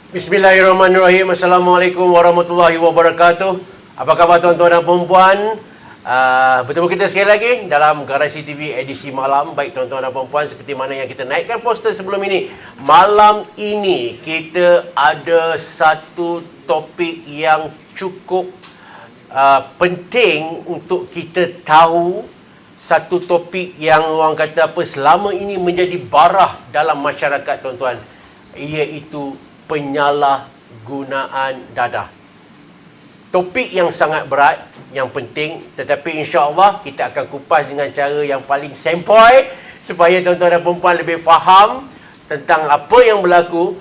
Bismillahirrahmanirrahim. Assalamualaikum warahmatullahi wabarakatuh. Apa khabar tuan-tuan dan puan-puan? Bertemu kita sekali lagi dalam Garasi TV edisi malam. Baik tuan-tuan dan puan-puan, seperti mana yang kita naikkan poster sebelum ini, malam ini kita ada satu topik yang cukup penting untuk kita tahu. Satu topik yang orang kata apa, selama ini menjadi barah dalam masyarakat tuan-tuan, iaitu penyalahgunaan dadah. Topik yang sangat berat, yang penting, tetapi insya-Allah kita akan kupas dengan cara yang paling sempoi supaya tuan-tuan dan puan-puan lebih faham tentang apa yang berlaku.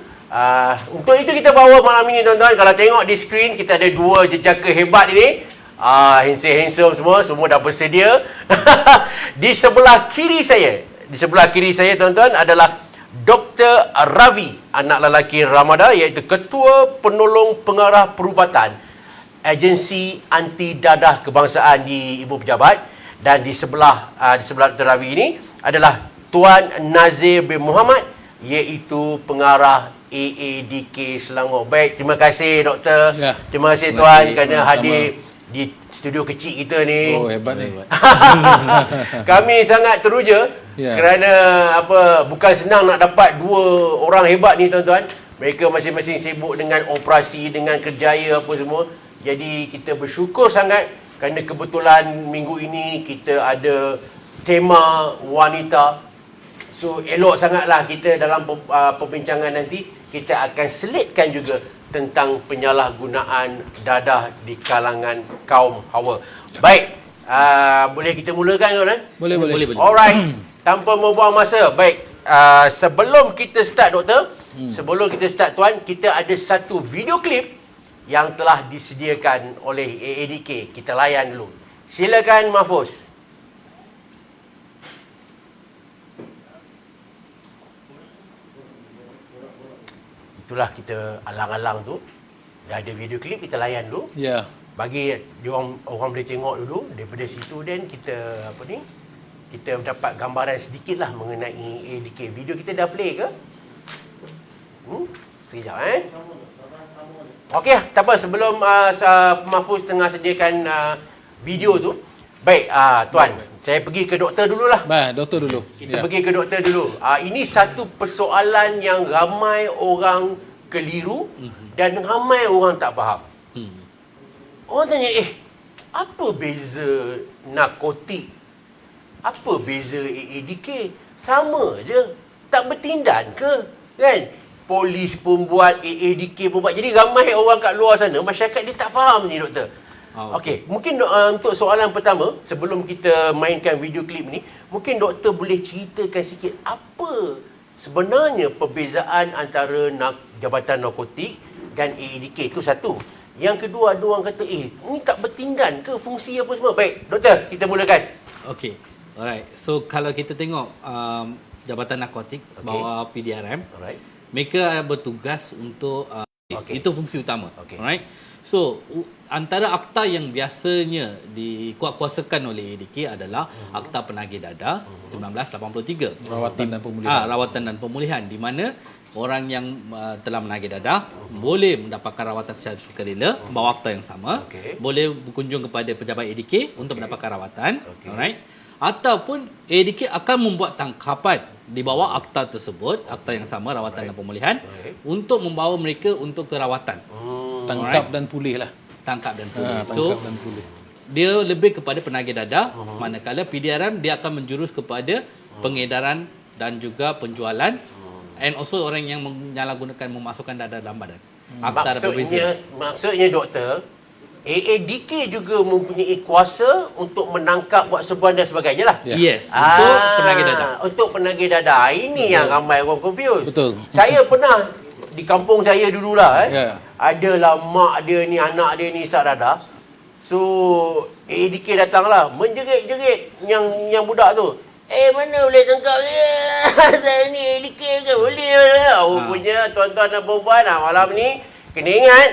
Untuk itu kita bawa malam ini tuan-tuan, kalau tengok di skrin kita ada dua jejaka hebat ini. Handsome semua dah bersedia. Di sebelah kiri saya tuan-tuan adalah Dr. Ravi, anak lelaki Ramada, iaitu Ketua Penolong Pengarah Perubatan Agensi Anti Dadah Kebangsaan di Ibu Pejabat. Dan di sebelah Dr. Ravi ini adalah Tuan Nazir bin Muhammad, iaitu pengarah AADK Selangor. Baik, terima kasih Doktor. Ya, terima kasih Tuan kerana hadir di studio kecil kita ni. Oh, hebat ni. Kami sangat teruja kerana bukan senang nak dapat dua orang hebat ni tuan-tuan. Mereka masing-masing sibuk dengan operasi, dengan kerjaya apa semua. Jadi kita bersyukur sangat kerana kebetulan minggu ini kita ada tema wanita. So elok sangatlah kita dalam perbincangan nanti kita akan selitkan juga tentang penyalahgunaan dadah di kalangan kaum hawa. Baik, boleh kita mulakan tuan? Boleh. Alright, tanpa membuang masa. Baik, sebelum kita start doktor, sebelum kita start tuan, kita ada satu video klip yang telah disediakan oleh AADK. Kita layan dulu. Silakan Mahfuz. Itulah kita alang-alang tu. Dah ada video klip, kita layan dulu. Ya. Bagi orang boleh tengok dulu. Daripada situ dan kita kita dapat gambaran sedikit lah mengenai AADK. Video kita dah play ke? Sekejap Okey, tak apa, sebelum Mahfuz tengah sediakan video tu. Baik, tuan, saya pergi ke doktor dululah. Doktor dulu. Kita pergi ke doktor dulu. Ini satu persoalan yang ramai orang keliru dan ramai orang tak faham. Orang tanya, apa beza narkotik? Apa beza AADK? Sama je. Tak bertindan ke? Kan? Polis pun buat, AADK pun buat. Jadi ramai orang kat luar sana, masyarakat dia tak faham ni doktor. Okey, mungkin untuk soalan pertama, sebelum kita mainkan video klip ni, mungkin doktor boleh ceritakan sikit apa sebenarnya perbezaan antara Jabatan Narkotik dan AADK. Itu satu. Yang kedua, ada orang kata, ni tak bertindan ke, fungsi apa semua. Baik, doktor, kita mulakan. Okey, alright. So, kalau kita tengok Jabatan Narkotik bawah PDRM, mereka bertugas untuk, itu fungsi utama. Alright. So, antara akta yang biasanya dikuatkuasakan oleh AADK adalah Akta Penagih Dadah 1983. Rawatan dan pemulihan. Rawatan dan pemulihan, di mana orang yang telah menagih dadah boleh mendapatkan rawatan secara sukarela, bawa akta yang sama. Boleh berkunjung kepada pejabat AADK untuk mendapatkan rawatan. Alright. Ataupun AADK akan membuat tangkapan di bawah akta tersebut, akta yang sama, rawatan dan pemulihan, untuk membawa mereka untuk ke rawatan. Tangkap dan pulih lah. Tangkap dan pulih. Dia lebih kepada penagih dadah, manakala PDRM dia akan menjurus kepada pengedaran dan juga penjualan, and also orang yang menyalahgunakan memasukkan dadah dalam badan. Akta Maksudnya doktor, AADK juga mempunyai kuasa untuk menangkap, buat sebuah dan sebagainya lah. Yes, untuk penagih dadah. Untuk penagih dadah. Ini yang ramai orang confuse. Betul. Saya pernah di kampung saya dululah adalah mak dia ni, anak dia ni isap dadah. So AADK datanglah menjerit-jerit yang budak tu. Mana boleh tangkap dia? Saya ni AADK ke? Boleh. Rupanya tuan-tuan dan puan-puan, malam ni kena ingat,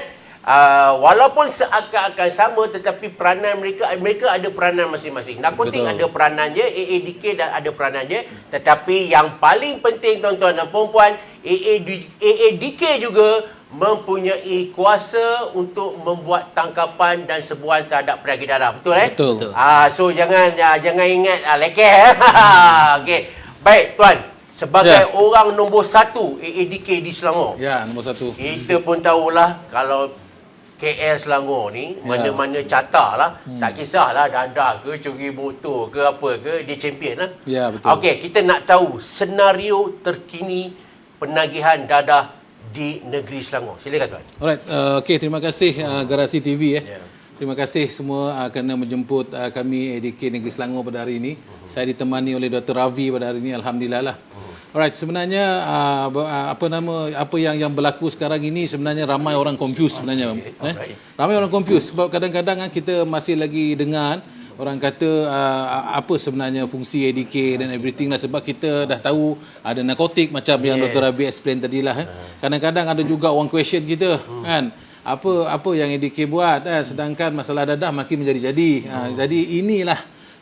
walaupun seakan-akan sama, tetapi peranan mereka ada peranan masing-masing. Narkotik ada peranan je, AADK dan ada peranan je. Tetapi yang paling penting tuan-tuan dan puan-puan, AADK juga mempunyai kuasa untuk membuat tangkapan dan sebuahan terhadap peniaga dadah. Betul Betul. So jangan ingat lekeh. Okey. Baik tuan, sebagai orang nombor 1 AADK di Selangor. Ya, nombor 1. Kita pun tahulah kalau KL Selangor ni mana-mana carta lah. Tak kisahlah dadah ke, curi motor ke apa ke, dia champion lah. Ya, betul. Okey, kita nak tahu senario terkini penagihan dadah di negeri Selangor. Silakan tuan. Alright, okey, terima kasih Garasi TV Ya. Terima kasih semua kerana menjemput kami ADK Negeri Selangor pada hari ini. Saya ditemani oleh Dr. Ravi pada hari ini, alhamdulillah lah. Alright, sebenarnya apa yang berlaku sekarang ini sebenarnya ramai orang confused sebenarnya. Ramai orang confused sebab kadang-kadang kita masih lagi dengar orang kata apa sebenarnya fungsi ADK dan everything lah, sebab kita dah tahu ada narkotik macam yang Dr. Rabi explain tadilah. Kadang-kadang ada juga orang question kita kan, apa yang ADK buat sedangkan masalah dadah makin menjadi-jadi. Jadi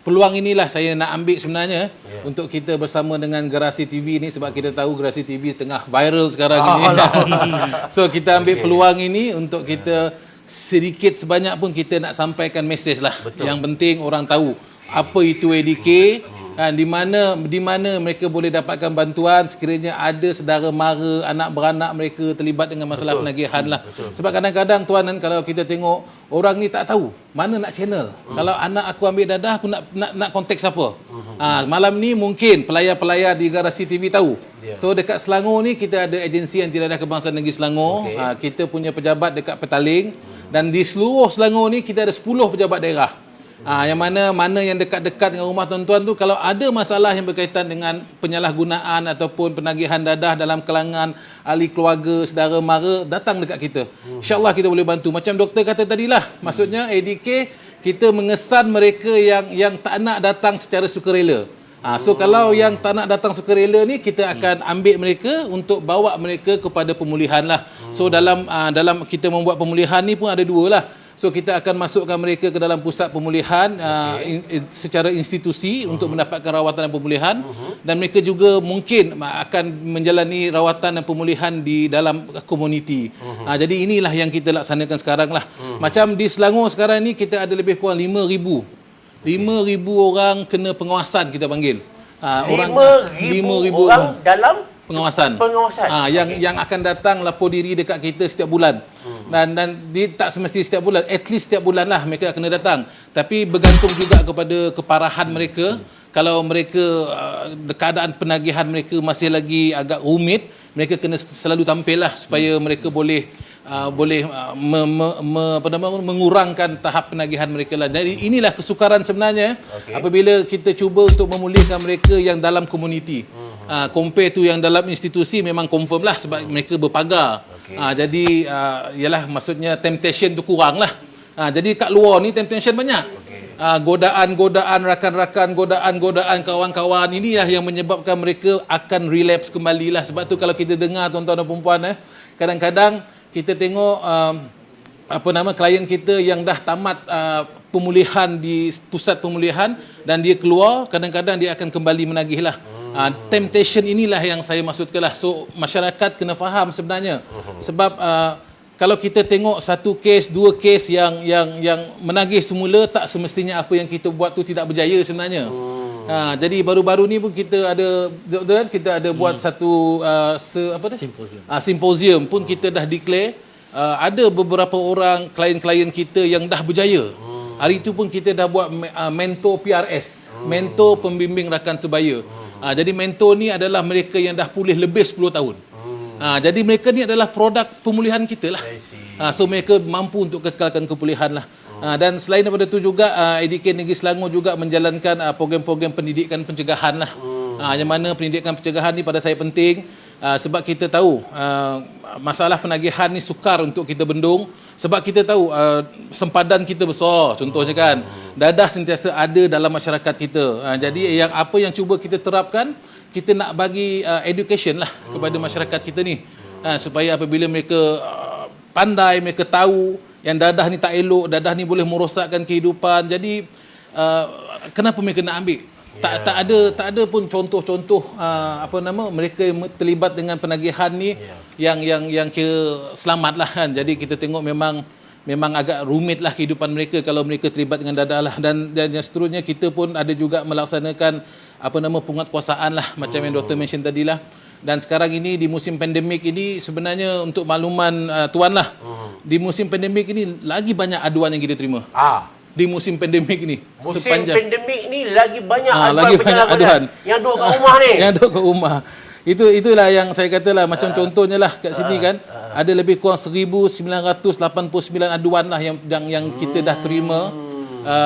peluang inilah saya nak ambil sebenarnya untuk kita bersama dengan Garasi TV ni, sebab kita tahu Garasi TV tengah viral sekarang ini. So kita ambil peluang ini untuk kita sedikit sebanyak pun kita nak sampaikan mesej lah. Betul. Yang penting orang tahu apa itu ADK, di mana mereka boleh dapatkan bantuan sekiranya ada saudara mara, anak beranak mereka terlibat dengan masalah penagihan lah. Sebab kadang-kadang tuan kan, kalau kita tengok orang ni tak tahu mana nak channel. Kalau anak aku ambil dadah, aku nak kontak siapa? Malam ni mungkin pelayar-pelayar di Garasi TV tahu. So dekat Selangor ni kita ada agensi Anti-Dadah Kebangsaan Negeri Selangor. Kita punya pejabat dekat Petaling, dan di seluruh Selangor ni kita ada 10 pejabat daerah. Yang mana yang dekat-dekat dengan rumah tuan-tuan tu, kalau ada masalah yang berkaitan dengan penyalahgunaan ataupun penagihan dadah dalam kalangan ahli keluarga, saudara mara, datang dekat kita. InsyaAllah kita boleh bantu. Macam doktor kata tadilah, maksudnya ADK kita mengesan mereka yang tak nak datang secara sukarela. So kalau yang tak nak datang sukarela ni, kita akan ambil mereka untuk bawa mereka kepada pemulihan lah. So dalam kita membuat pemulihan ni pun ada dua lah. So kita akan masukkan mereka ke dalam pusat pemulihan secara institusi untuk mendapatkan rawatan dan pemulihan, dan mereka juga mungkin akan menjalani rawatan dan pemulihan di dalam komuniti. Jadi inilah yang kita laksanakan sekarang lah. Macam di Selangor sekarang ni kita ada lebih kurang 5,000 orang kena pengawasan, kita panggil. 5,000 orang dalam pengawasan. Yang akan datang lapor diri dekat kita setiap bulan. Dan dia tak semesti setiap bulan, at least setiap bulan lah mereka kena datang. Tapi bergantung juga kepada keparahan mereka. Kalau mereka keadaan penagihan mereka masih lagi agak rumit, mereka kena selalu tampil lah supaya mereka boleh mengurangkan tahap penagihan mereka lah. Jadi inilah kesukaran sebenarnya apabila kita cuba untuk memulihkan mereka yang dalam komuniti. Compare tu yang dalam institusi memang confirm lah sebab mereka berpagar. Jadi ialah maksudnya temptation tu kurang lah. Jadi kat luar ni temptation banyak. Godaan-godaan rakan-rakan, godaan-godaan kawan-kawan, inilah yang menyebabkan mereka akan relapse kembali lah. Sebab tu kalau kita dengar tuan-tuan dan puan-puan, kadang-kadang kita tengok klien kita yang dah tamat pemulihan di pusat pemulihan dan dia keluar, kadang-kadang dia akan kembali menagih lah. Temptation inilah yang saya maksudkan lah. So masyarakat kena faham sebenarnya. Sebab kalau kita tengok satu kes, dua kes yang menagih semula, tak semestinya apa yang kita buat tu tidak berjaya sebenarnya. Jadi baru-baru ni pun kita ada buat satu simposium pun kita dah declare. Ada beberapa orang klien-klien kita yang dah berjaya. Hari itu pun kita dah buat mentor PRS, mentor pembimbing rakan sebaya. Jadi mentor ni adalah mereka yang dah pulih lebih 10 tahun. Jadi mereka ni adalah produk pemulihan kita lah. So mereka mampu untuk kekalkan kepulihan lah. Dan selain daripada itu juga ADK Negeri Selangor juga menjalankan program-program pendidikan pencegahan lah. Yang mana pendidikan pencegahan ni pada saya penting. Sebab kita tahu masalah penagihan ni sukar untuk kita bendung. Sebab kita tahu sempadan kita besar. Contohnya kan, dadah sentiasa ada dalam masyarakat kita. Jadi apa yang cuba kita terapkan, kita nak bagi education lah kepada masyarakat kita ni. Supaya apabila mereka pandai, mereka tahu yang dadah ni tak elok, dadah ni boleh merosakkan kehidupan. Jadi kenapa mereka nak ambil? Tak ada pun contoh-contoh mereka yang terlibat dengan penagihan ni yang kira selamat lah kan. Jadi kita tengok memang agak rumit lah kehidupan mereka kalau mereka terlibat dengan dadah lah. Dan yang seterusnya kita pun ada juga melaksanakan penguatkuasaan lah macam yang Doktor mention tadi lah. Dan sekarang ini di musim pandemik ini sebenarnya untuk makluman tuan lah, di musim pandemik ini lagi banyak aduan yang kita terima. Di musim pandemik ni, pandemik ni lagi banyak lagi banyak aduan yang duduk kat rumah ni. Yang duduk kat rumah. Itulah yang saya katalah, macam contohnya lah kat sini kan, ada lebih kurang 1989 aduan lah yang kita dah terima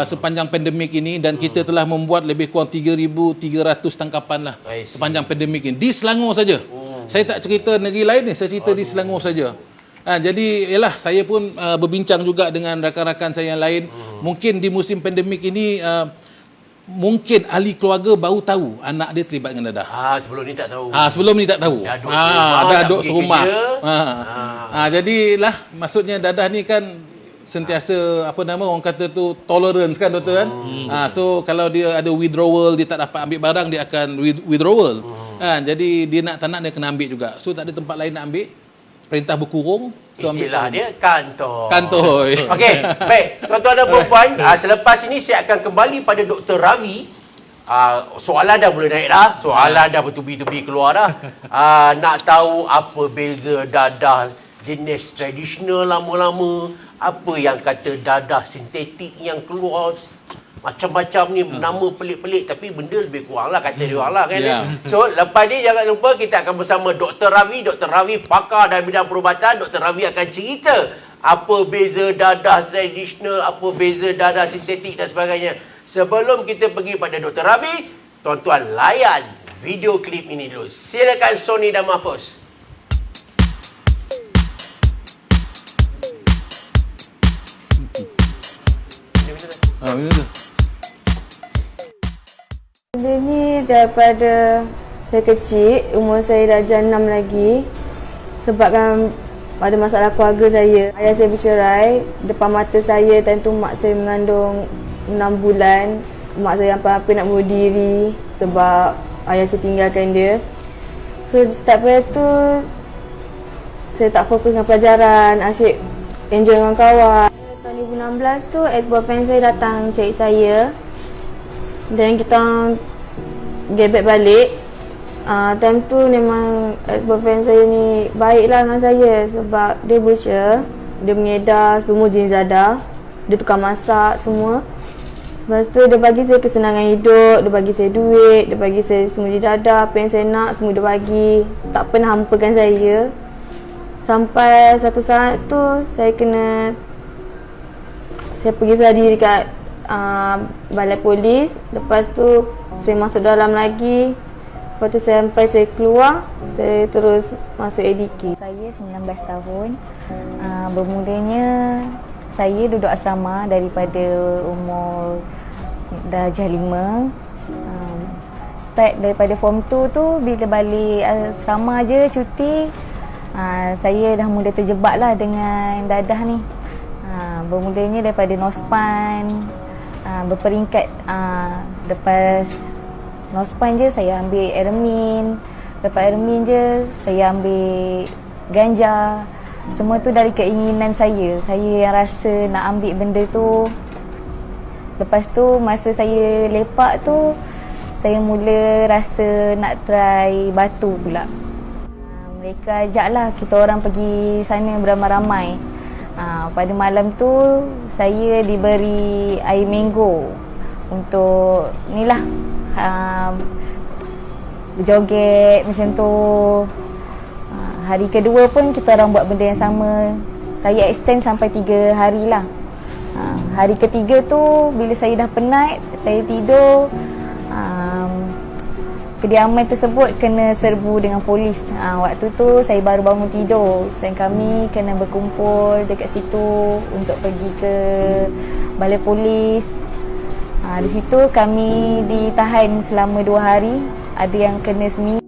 sepanjang pandemik ini, dan kita telah membuat lebih kurang 3,300 tangkapan lah sepanjang pandemik ini di Selangor saja. Saya tak cerita negeri lain ni, saya cerita di Selangor saja. Jadi yalah, saya pun berbincang juga dengan rakan-rakan saya yang lain. Mungkin di musim pandemik ini mungkin ahli keluarga baru tahu anak dia terlibat dengan dadah. Sebelum ni tak tahu. Sebelum ni tak tahu. Dah duduk serumah. Jadilah maksudnya dadah ni kan sentiasa orang kata tu tolerance kan, doktor kan. So kalau dia ada withdrawal, dia tak dapat ambil barang, dia akan withdrawal. Jadi dia tak nak dia kena ambil juga. So tak ada tempat lain nak ambil. Perintah berkurung. So istilah dia kantoi. Okey, baik. Tuan-tuan dan puan-puan, selepas ini saya akan kembali pada Dr. Ravi. Soalan dah mula naik dah. Soalan dah bertubi-tubi keluar dah. Nak tahu apa beza dadah jenis tradisional lama-lama, apa yang kata dadah sintetik yang keluar macam-macam ni, nama pelik-pelik tapi benda lebih kurang lah kata dia orang lah kan. So lepas ni jangan lupa kita akan bersama Dr. Ravi. Dr. Ravi pakar dalam bidang perubatan. Dr. Ravi akan cerita apa beza dadah tradisional, apa beza dadah sintetik dan sebagainya. Sebelum kita pergi pada Dr. Ravi, tuan-tuan layan video klip ini dulu. Silakan Sony dan Mahfuz. Minum tu. Benda ni daripada saya kecil, umur saya darjah 6 lagi. Sebabkan ada masalah keluarga saya. Ayah saya bercerai, depan mata saya time tu mak saya mengandung 6 bulan. Mak saya hampir nak bunuh diri sebab ayah saya tinggalkan dia. So start pada tu saya tak fokus dengan pelajaran, asyik enjoy dengan kawan. Tahun 2016 tu ex-boyfriend saya datang cari saya. Dan kita gebet balik. Time tu memang ex-boyfriend saya ni baiklah dengan saya sebab dia butcher, dia mengedar semua jenis dadah, dia tukar masak semua. Lepas tu dia bagi saya kesenangan hidup, dia bagi saya duit, dia bagi saya semua jenis dadah, apa yang saya nak semua dia bagi. Tak pernah hampakan saya. Sampai satu saat tu saya pergi sehari dekat balai polis. Lepas tu saya masuk dalam lagi. Lepas tu sampai saya keluar, saya terus masuk ADK. Saya 19 tahun. Bermulanya saya duduk asrama daripada umur darjah 5. Start daripada form 2 tu, bila balik asrama je cuti, saya dah mula terjebak lah dengan dadah ni. Bermulanya daripada nospan, berperingkat. Lepas nospan je saya ambil Ermin. Lepas Ermin je saya ambil ganja. Semua tu dari keinginan saya. Saya yang rasa nak ambil benda tu. Lepas tu masa saya lepak tu, saya mula rasa nak try batu pula. Mereka ajaklah kita orang pergi sana beramai-ramai. Pada malam tu saya diberi air mango untuk ni lah, joget macam tu. Hari kedua pun kita orang buat benda yang sama. Saya extend sampai 3 hari lah. Hari ketiga tu bila saya dah penat, saya tidur, kediaman tersebut kena serbu dengan polis. Waktu tu saya baru bangun tidur dan kami kena berkumpul dekat situ untuk pergi ke balai polis. Di situ kami ditahan selama 2 hari. Ada yang kena seminggu.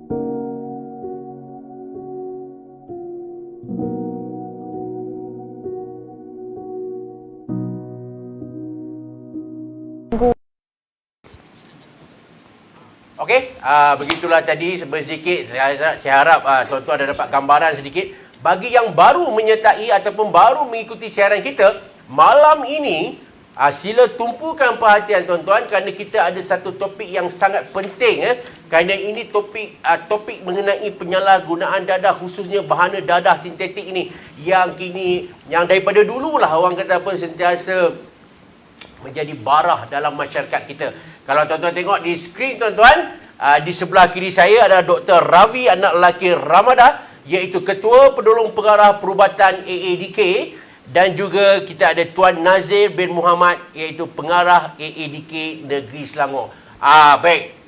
Okey, begitulah tadi sedikit. Saya harap tuan-tuan dah dapat gambaran sedikit. Bagi yang baru menyertai ataupun baru mengikuti siaran kita, malam ini sila tumpukan perhatian tuan-tuan kerana kita ada satu topik yang sangat penting. Kerana ini topik mengenai penyalahgunaan dadah, khususnya bahana dadah sintetik ini yang daripada dululah orang kata apa sentiasa menjadi barah dalam masyarakat kita. Kalau tuan-tuan tengok di skrin tuan-tuan, di sebelah kiri saya ada Dr. Ravi anak lelaki Ramadah, iaitu Ketua Penolong Pengarah Perubatan AADK, dan juga kita ada Tuan Nazir bin Muhammad, iaitu Pengarah AADK Negeri Selangor. Baik.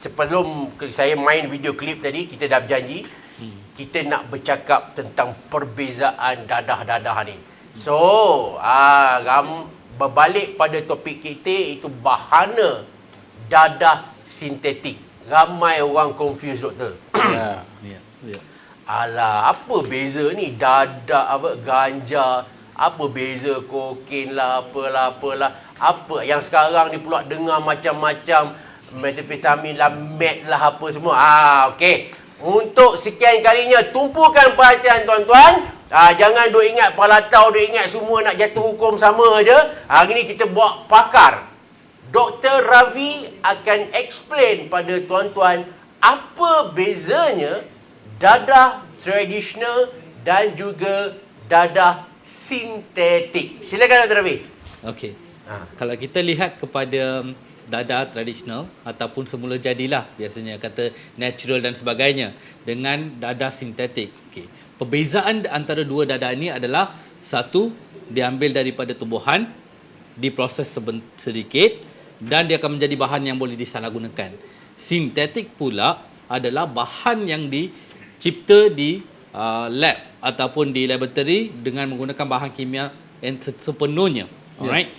Sebelum saya main video klip tadi, kita dah berjanji kita nak bercakap tentang perbezaan dadah-dadah ni. So, berbalik pada topik kita, itu bahana dadah sintetik. Ramai orang confuse, doktor. Ya. Ya. Alah, apa beza ni? Dadah, ganja, apa beza kokain lah, apalah. Apa yang sekarang ni pula dengar macam-macam, metafetamin lah, met lah, apa semua. Okey. Untuk sekian kalinya, tumpukan perhatian tuan-tuan. Jangan duk ingat palatau, duk ingat semua nak jatuh hukum sama je. Hari ni kita bawa pakar. Dr. Ravi akan explain pada tuan-tuan apa bezanya dadah tradisional dan juga dadah sintetik. Silakan Dr. Ravi. Okey. Kalau kita lihat kepada dadah tradisional ataupun semula jadilah, biasanya kata natural dan sebagainya, dengan dadah sintetik. Okey. Perbezaan antara dua dadah ini adalah, satu, diambil daripada tumbuhan, diproses sedikit dan dia akan menjadi bahan yang boleh disalahgunakan. Sintetik pula adalah bahan yang dicipta di lab ataupun di laboratory dengan menggunakan bahan kimia yang sepenuhnya. Alright.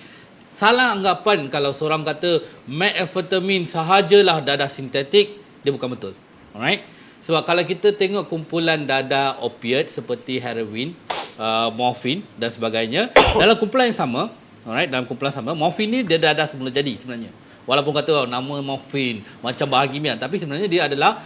Salah anggapan kalau seorang kata methamphetamine sahajalah dadah sintetik, dia bukan betul. Alright. Sebab kalau kita tengok kumpulan dadah opiat seperti heroin, morfin dan sebagainya, dalam kumpulan yang sama, alright, dalam kumpulan sama, morfin ni dia dadah semula jadi sebenarnya. Walaupun kata nama morfin macam bahan kimia, tapi sebenarnya dia adalah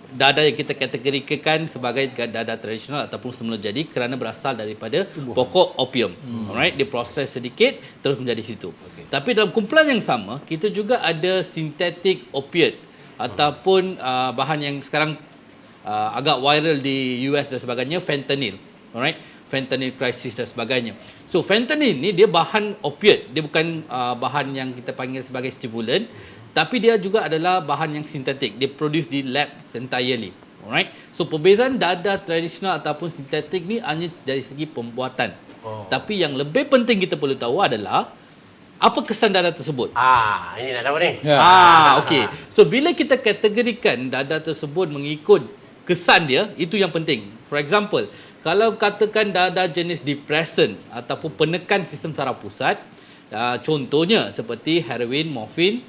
dadah yang kita kategorikan sebagai dadah tradisional ataupun semula jadi kerana berasal daripada pokok opium. Alright, diproses sedikit terus menjadi situ. Okay. Tapi dalam kumpulan yang sama, kita juga ada sintetik opiat ataupun bahan yang sekarang agak viral di US dan sebagainya, fentanyl. Alright, fentanyl crisis dan sebagainya. So fentanyl ni dia bahan opiat, dia bukan bahan yang kita panggil sebagai stimulant, tapi dia juga adalah bahan yang sintetik, dia produce di lab entirely. Alright, so perbezaan dadah tradisional ataupun sintetik ni hanya dari segi pembuatan. Tapi yang lebih penting kita perlu tahu adalah apa kesan dadah tersebut. Ini nak tahu ni. Okey. So bila kita kategorikan dadah tersebut mengikut kesan dia, itu yang penting. For example, kalau katakan dadah jenis depressant ataupun penekan sistem saraf pusat, contohnya seperti heroin, morfin,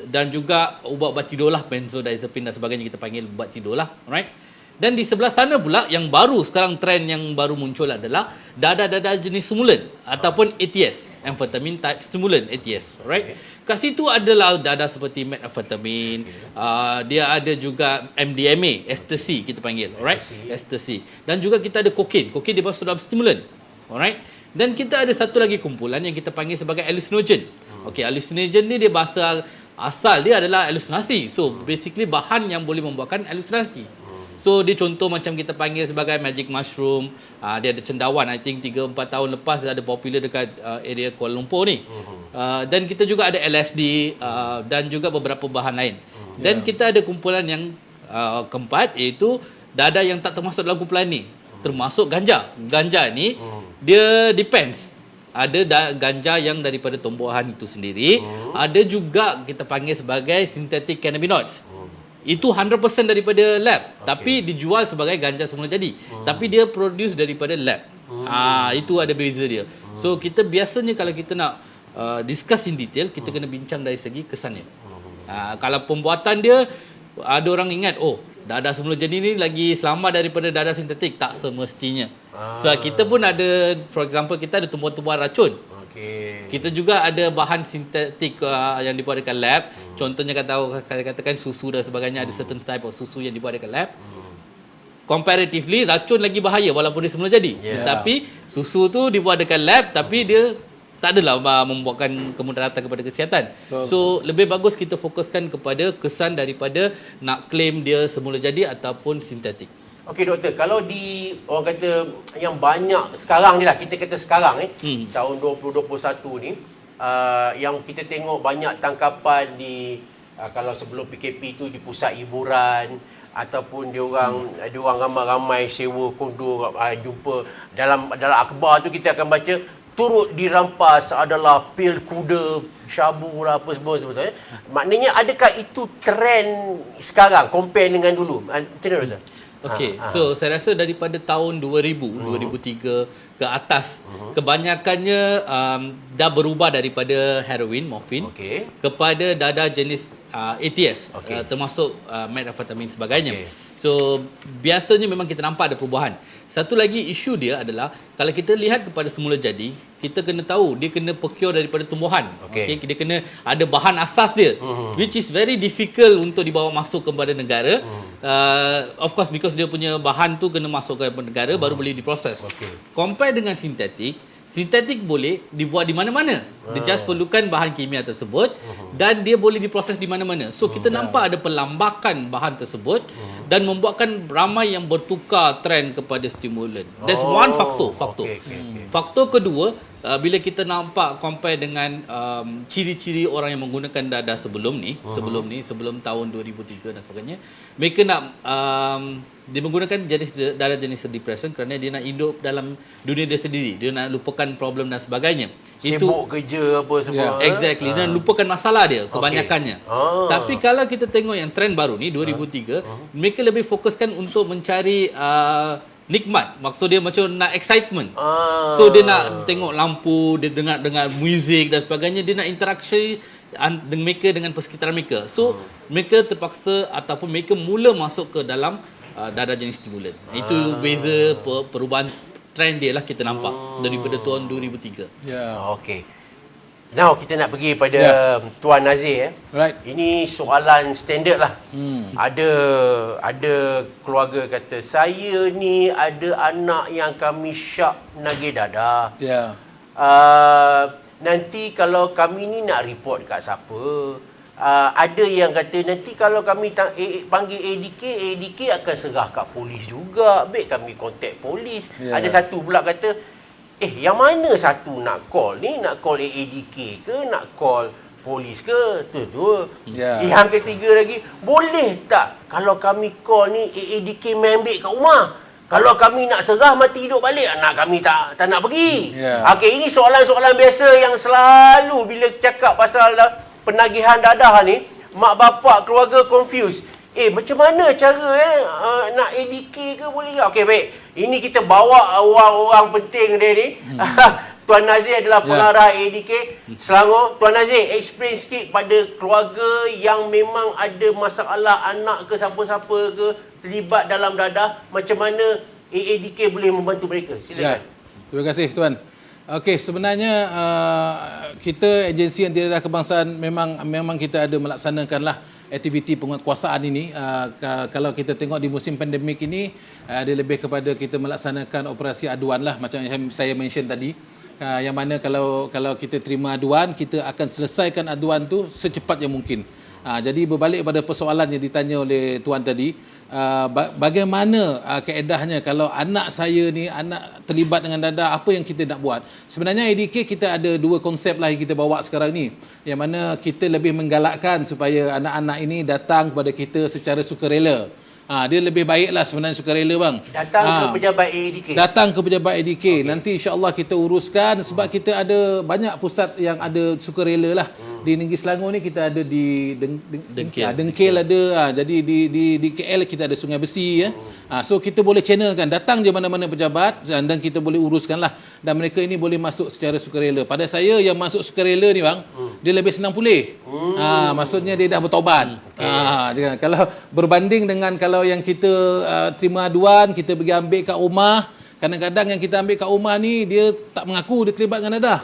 dan juga ubat-ubat tidur lah, benzodiazepine dan sebagainya, kita panggil ubat tidur lah. Alright. Dan di sebelah sana pula yang baru sekarang trend yang baru muncul adalah dadah-dadah jenis stimulan ataupun ATS, amphetamine type stimulant, ATS. Alright. Kat situ adalah dadah seperti methamphetamine, dia ada juga MDMA, ecstasy kita panggil. Alright, ecstasy. Dan juga kita ada kokain. Kokain dia masuk dalam stimulan. Alright. Dan kita ada satu lagi kumpulan yang kita panggil sebagai hallucinogen. Okey, hallucinogen ni dia bahasa asal dia adalah halusinasi. So basically bahan yang boleh membuatkan halusinasi. So dia contoh macam kita panggil sebagai magic mushroom, dia ada cendawan, I think 3-4 tahun lepas dia ada popular dekat area Kuala Lumpur ni. Dan kita juga ada LSD dan juga beberapa bahan lain. Dan kita ada kumpulan yang keempat, iaitu dadah yang tak termasuk dalam kumpulan ni, termasuk ganja. Ganja ni dia depends. Ada ganja yang daripada tumbuhan itu sendiri, ada juga kita panggil sebagai synthetic cannabinoids. Itu 100% daripada lab, tapi dijual sebagai ganja semula jadi. Tapi dia produce daripada lab. Itu ada beza dia. So kita biasanya kalau kita nak discuss in detail, kita kena bincang dari segi kesannya. Kalau pembuatan dia, ada orang ingat, dadah semula jadi ni lagi selamat daripada dadah sintetik. Tak semestinya. So kita pun ada, for example, kita ada tumbuhan-tumbuhan racun. Okey. Kita juga ada bahan sintetik yang dibuat dekat lab. Contohnya katakan susu dan sebagainya, ada certain type of susu yang dibuat dekat lab. Comparatively racun lagi bahaya walaupun dia semula jadi. Tetapi susu tu dibuat dekat lab tapi dia tak adalah membuatkan kemudaratan kepada kesihatan. So lebih bagus kita fokuskan kepada kesan daripada nak claim dia semula jadi ataupun sintetik. Okey doktor, kalau orang kata yang banyak sekarang ni lah, kita kata sekarang tahun 2021 ni, yang kita tengok banyak tangkapan di kalau sebelum PKP tu di pusat hiburan ataupun dia orang ramai-ramai sewa kondo, jumpa dalam akhbar tu kita akan baca turut dirampas adalah pil kuda, syabu lah apa semua sebetulnya. Maknanya adakah itu trend sekarang compare dengan dulu? Macam mana doktor? Okey, so saya rasa daripada tahun 2000, 2003 ke atas, kebanyakannya dah berubah daripada heroin, morfin, kepada dadah jenis ATS, termasuk methamphetamine sebagainya. So biasanya memang kita nampak ada perubahan. Satu lagi isu dia adalah kalau kita lihat kepada semula jadi, kita kena tahu dia kena procure daripada tumbuhan. Okay, dia kena ada bahan asas dia, which is very difficult untuk dibawa masuk kepada negara. Of course because dia punya bahan tu kena masuk ke negara baru boleh diproses. Compare dengan sintetik boleh dibuat di mana-mana. Dia just perlukan bahan kimia tersebut dan dia boleh diproses di mana-mana. So kita nampak ada perlambakan bahan tersebut dan membuatkan ramai yang bertukar trend kepada stimulan. That's one faktor. Faktor kedua, bila kita nampak compare dengan ciri-ciri orang yang menggunakan dadah sebelum tahun 2003 dan sebagainya, mereka nak dia menggunakan dadah jenis depression kerana dia nak hidup dalam dunia dia sendiri, dia nak lupakan problem dan sebagainya. Sibuk kerja apa semua. Exactly, dan lupakan masalah dia kebanyakannya. Tapi kalau kita tengok yang trend baru ni 2003, mereka lebih fokuskan untuk mencari nikmat. Maksud dia macam nak excitement. So dia nak tengok lampu, dia dengar muzik dan sebagainya, dia nak interaksi mereka dengan persekitaran mereka. So mereka terpaksa ataupun mereka mula masuk ke dalam dadah jenis stimulan. Itu beza perubahan trend dia lah kita nampak daripada tahun 2003. Okey. Now kita nak pergi pada Tuan Nazir. Right. Ini soalan standard lah. Ada keluarga kata, saya ni ada anak yang kami syak nagih dadah. Nanti kalau kami ni nak report kat siapa? Ada yang kata nanti kalau kami panggil ADK akan serah kat polis juga. Baik kami contact polis. Ada satu pula kata, yang mana satu nak call ni? Nak call ADK ke? Nak call polis ke? Tu. Yang ketiga lagi, boleh tak kalau kami call ni ADK main ambil kat rumah? Kalau kami nak serah mati hidup balik, anak kami tak nak pergi. Okey, ini soalan-soalan biasa yang selalu bila cakap pasal penagihan dadah ni, mak bapak keluarga confused. Macam mana cara nak ADK ke boleh ke? Okey, baik. Ini kita bawa orang-orang penting dia ni. Tuan Nazir adalah pengarah ADK Selangor. Tuan Nazir, explain sikit pada keluarga yang memang ada masalah anak ke siapa-siapa ke terlibat dalam dadah, macam mana ADK boleh membantu mereka. Silakan. Terima kasih Tuan. Okey, sebenarnya kita agensi Anti-Dadah Kebangsaan memang kita ada melaksanakanlah aktiviti penguatkuasaan ini. Kalau kita tengok di musim pandemik ini, dia lebih kepada kita melaksanakan operasi aduan lah, macam yang saya mention tadi. Yang mana kalau kita terima aduan, kita akan selesaikan aduan tu secepat yang mungkin. Jadi berbalik pada persoalan yang ditanya oleh Tuan tadi, bagaimana kaedahnya kalau anak saya ni anak terlibat dengan dadah, apa yang kita nak buat? Sebenarnya ADK kita ada dua konsep lah yang kita bawa sekarang ni, yang mana kita lebih menggalakkan supaya anak-anak ini datang kepada kita secara sukarela. Dia lebih baiklah sebenarnya sukarela bang. Datang ke pejabat ADK. Datang ke pejabat ADK. Nanti insya-Allah kita uruskan sebab kita ada banyak pusat yang ada sukarela lah. Di Negeri Selangor ni kita ada di Dengkil ada. Jadi di KL kita ada Sungai Besi ya. So kita boleh channelkan, datang je mana-mana pejabat dan kita boleh uruskanlah, dan mereka ini boleh masuk secara sukarela. Pada saya yang masuk sukarela ni bang, dia lebih senang pulih. Maksudnya dia dah bertaubat. Kalau berbanding dengan kalau yang kita terima aduan, kita pergi ambil kat rumah, kadang-kadang yang kita ambil kat rumah ni dia tak mengaku dia terlibat dengan dadah.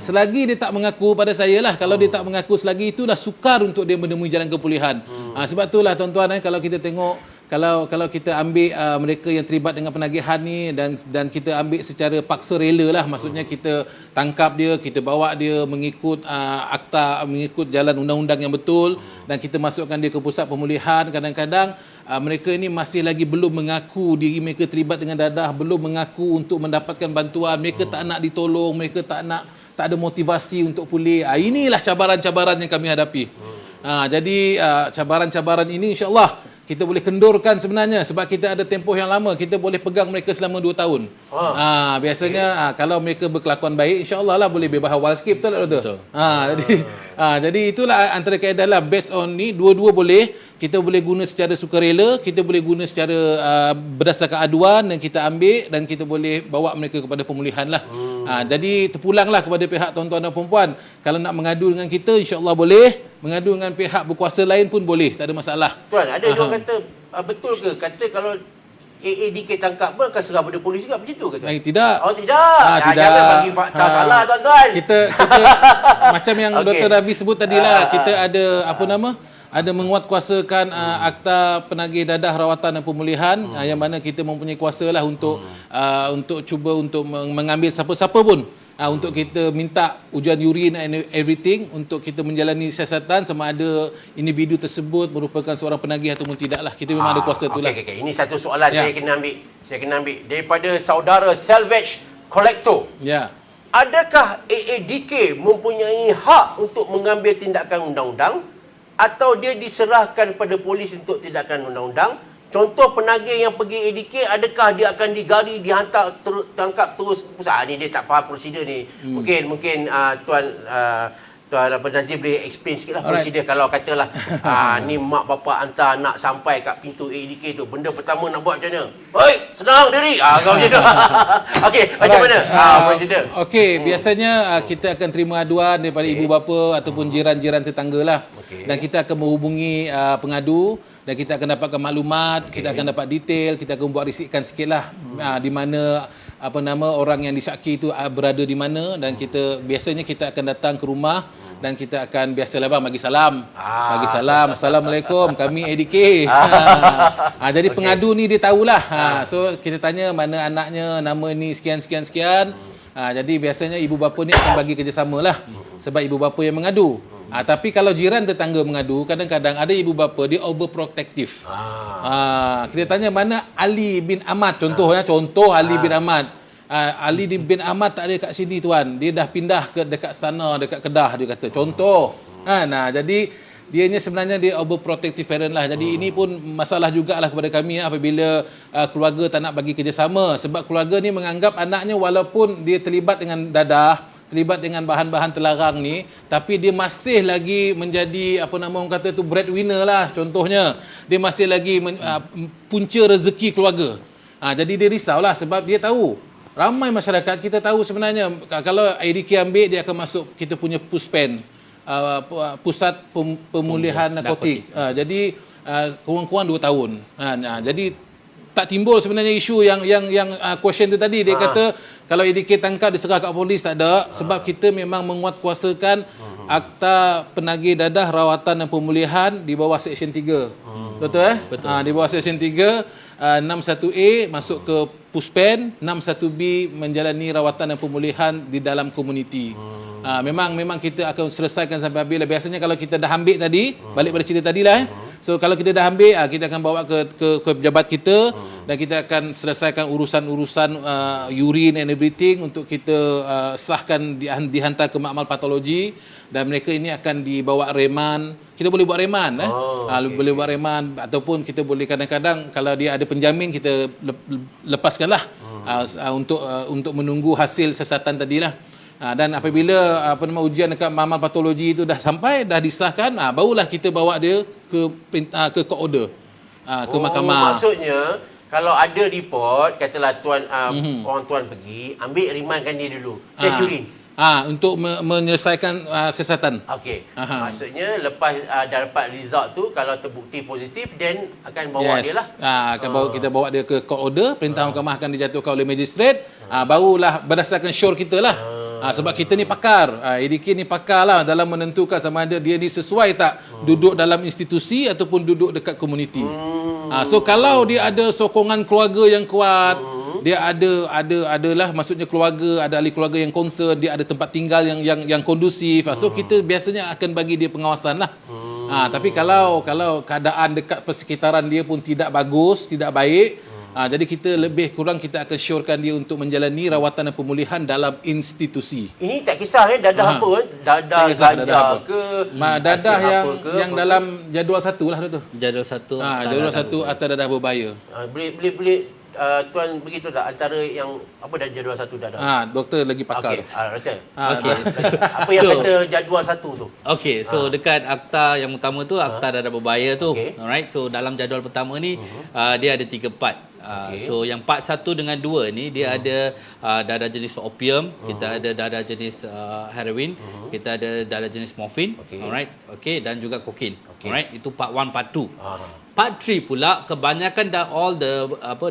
Selagi dia tak mengaku pada saya lah, kalau dia tak mengaku selagi itu dah sukar untuk dia menemui jalan kepulihan. Sebab itulah tuan-tuan, kalau kita tengok, kalau kita ambil mereka yang terlibat dengan penagihan ni dan kita ambil secara paksa rela lah, maksudnya kita tangkap dia, kita bawa dia mengikut akta, mengikut jalan undang-undang yang betul, dan kita masukkan dia ke pusat pemulihan. Kadang-kadang mereka ini masih lagi belum mengaku diri mereka terlibat dengan dadah, belum mengaku untuk mendapatkan bantuan, mereka tak nak ditolong, mereka tak ada motivasi untuk pulih. Inilah cabaran-cabaran yang kami hadapi. Jadi cabaran-cabaran ini insya-Allah kita boleh kendurkan sebenarnya, sebab kita ada tempoh yang lama, kita boleh pegang mereka selama 2 tahun. Biasanya kalau mereka berkelakuan baik, insya-Allah lah boleh bebas awal sikit, betul tak doktor? Jadi itulah antara kaedah lah, based on ni dua-dua boleh. Kita boleh guna secara sukarela, kita boleh guna secara berdasarkan aduan, dan kita ambil dan kita boleh bawa mereka kepada pemulihan lah. Jadi terpulanglah kepada pihak tuan-tuan dan puan-puan, kalau nak mengadu dengan kita, insya-Allah boleh. Mengadu dengan pihak berkuasa lain pun boleh, tak ada masalah. Tuan, ada orang kata betul ke? Kata kalau AADK tangkap pun akan serah pada polis juga, begitu ke tuan? Tidak. Oh tidak. Tidak. Jangan bagi fakta salah tuan-tuan. Kita macam yang Dr. Rabi sebut tadilah, kita ada ada menguatkuasakan akta penagih dadah rawatan dan pemulihan, yang mana kita mempunyai kuasa lah untuk cuba untuk mengambil siapa-siapa pun, untuk kita minta ujian urin and everything, untuk kita menjalani siasatan sama ada individu tersebut merupakan seorang penagih ataupun tidak lah. Kita memang ada kuasa itulah. Okay. Ini satu soalan saya kena ambil daripada saudara Salvage Collector. Ya. Adakah AADK mempunyai hak untuk mengambil tindakan undang-undang, atau dia diserahkan pada polis untuk tindakan undang-undang? Contoh penagih yang pergi ADK, adakah dia akan digari, dihantar, tangkap terus ke pusat? Ni dia tak faham prosedur ni. Mungkin Tuan Nazir boleh explain sikit lah prosedur. Kalau katalah ni mak bapak hantar anak sampai kat pintu ADK tu, benda pertama nak buat macam mana? Hoi, senang diri. Kau macam tu. Okey, macam mana prosedur? Okey, biasanya kita akan terima aduan daripada ibu bapa ataupun jiran-jiran tetangga lah. Dan kita akan menghubungi pengadu, dan kita akan dapatkan maklumat, kita akan dapat detail, kita akan buat risikan sikitlah di mana orang yang disyaki itu berada di mana, dan biasanya kita akan datang ke rumah dan kita akan biasalah bang bagi salam. Bagi salam, Assalamualaikum, kami ADK. Jadi pengadu ni dia tahulah. So kita tanya mana anaknya, nama ni sekian. Jadi biasanya ibu bapa ni akan bagi kerjasama lah, sebab ibu bapa yang mengadu. Tapi kalau jiran tetangga mengadu, kadang-kadang ada ibu bapa dia overprotective. Kita tanya mana Ali bin Ahmad, contoh Ali bin Ahmad. Ali bin Ahmad tak ada kat sini tuan, dia dah pindah ke dekat sana, dekat Kedah, dia kata contoh. Jadi dianya sebenarnya dia overprotective parent lah. Jadi ini pun masalah jugalah kepada kami apabila keluarga tak nak bagi kerjasama, sebab keluarga ni menganggap anaknya walaupun dia terlibat dengan dadah, terlibat dengan bahan-bahan terlarang ni, tapi dia masih lagi menjadi orang kata tu breadwinner lah. Contohnya dia masih lagi punca rezeki keluarga. Jadi dia risaulah, sebab dia tahu ramai masyarakat kita tahu sebenarnya kalau ADK ambil, dia akan masuk kita punya PUSPEN, Pusat Pemulihan Narkotik. Jadi kurang-kurang 2 tahun. Jadi tak timbul sebenarnya isu yang question tu tadi. Dia kata kalau ADK tangkap diserah kat polis, tak ada, sebab kita memang menguatkuasakan akta penagih dadah rawatan dan pemulihan di bawah Seksyen 3. Betul Betul. Di bawah Seksyen 3, 61A masuk ke PUSPEN, 61B menjalani rawatan dan pemulihan di dalam komuniti. Memang kita akan selesaikan sampai habis. Biasanya kalau kita dah ambil tadi, balik pada cerita tadi lah. So kalau kita dah ambil, kita akan bawa ke pejabat kita, dan kita akan selesaikan urusan-urusan urine and everything untuk kita sahkan, dihantar ke makmal patologi, dan mereka ini akan dibawa reman. Kita boleh buat reman, boleh buat reman, ataupun kita boleh kadang-kadang kalau dia ada penjamin, kita lepaskanlah untuk menunggu hasil siasatan tadilah. Dan apabila ujian dekat makmal patologi itu dah sampai, dah disahkan, barulah kita bawa dia ke court order, ke mahkamah. Maksudnya kalau ada report, katalah tuan orang tuan pergi, ambil rimankan dia dulu, test urine. Untuk menyelesaikan siasatan. Okey. Maksudnya lepas dah dapat result tu, kalau terbukti positif, then akan bawa dia lah. Kita bawa dia ke court order, perintah mahkamah akan dijatuhkan oleh magistrate. Barulah berdasarkan syur kita lah. Sebab kita ni pakar. ADK ni pakar lah dalam menentukan sama ada dia ni sesuai tak duduk dalam institusi ataupun duduk dekat komuniti. So kalau dia ada sokongan keluarga yang kuat, dia adalah maksudnya keluarga, ada ahli keluarga yang concern, dia ada tempat tinggal yang kondusif. So kita biasanya akan bagi dia pengawasan lah. Tapi kalau keadaan dekat persekitaran dia pun tidak bagus, tidak baik, jadi kita lebih kurang kita akan syorkan dia untuk menjalani rawatan dan pemulihan dalam institusi. Ini tak kisah dadah apa dadah ganja ke Dadah yang apa dalam jadual 1 lah tu. Jadual 1 Jadual 1 atas dadah berbahaya. boleh tuan beritahu tak antara yang apa dah jadual 1 dadah? Doktor lagi pakar. Okey, doktor. Okey. Apa yang kata jadual 1 tu? Okey, so dekat akta yang utama tu, akta dadah berbahaya tu. Okey. Alright, so dalam jadual pertama ni dia ada 3 part. So yang part 1 dengan 2 ni dia ada dadah jenis opium, kita ada dadah jenis heroin, kita ada dadah jenis morfin, alright. Okey, dan juga kokain. Alright, itu part 1, part 2. Part 3 pula kebanyakan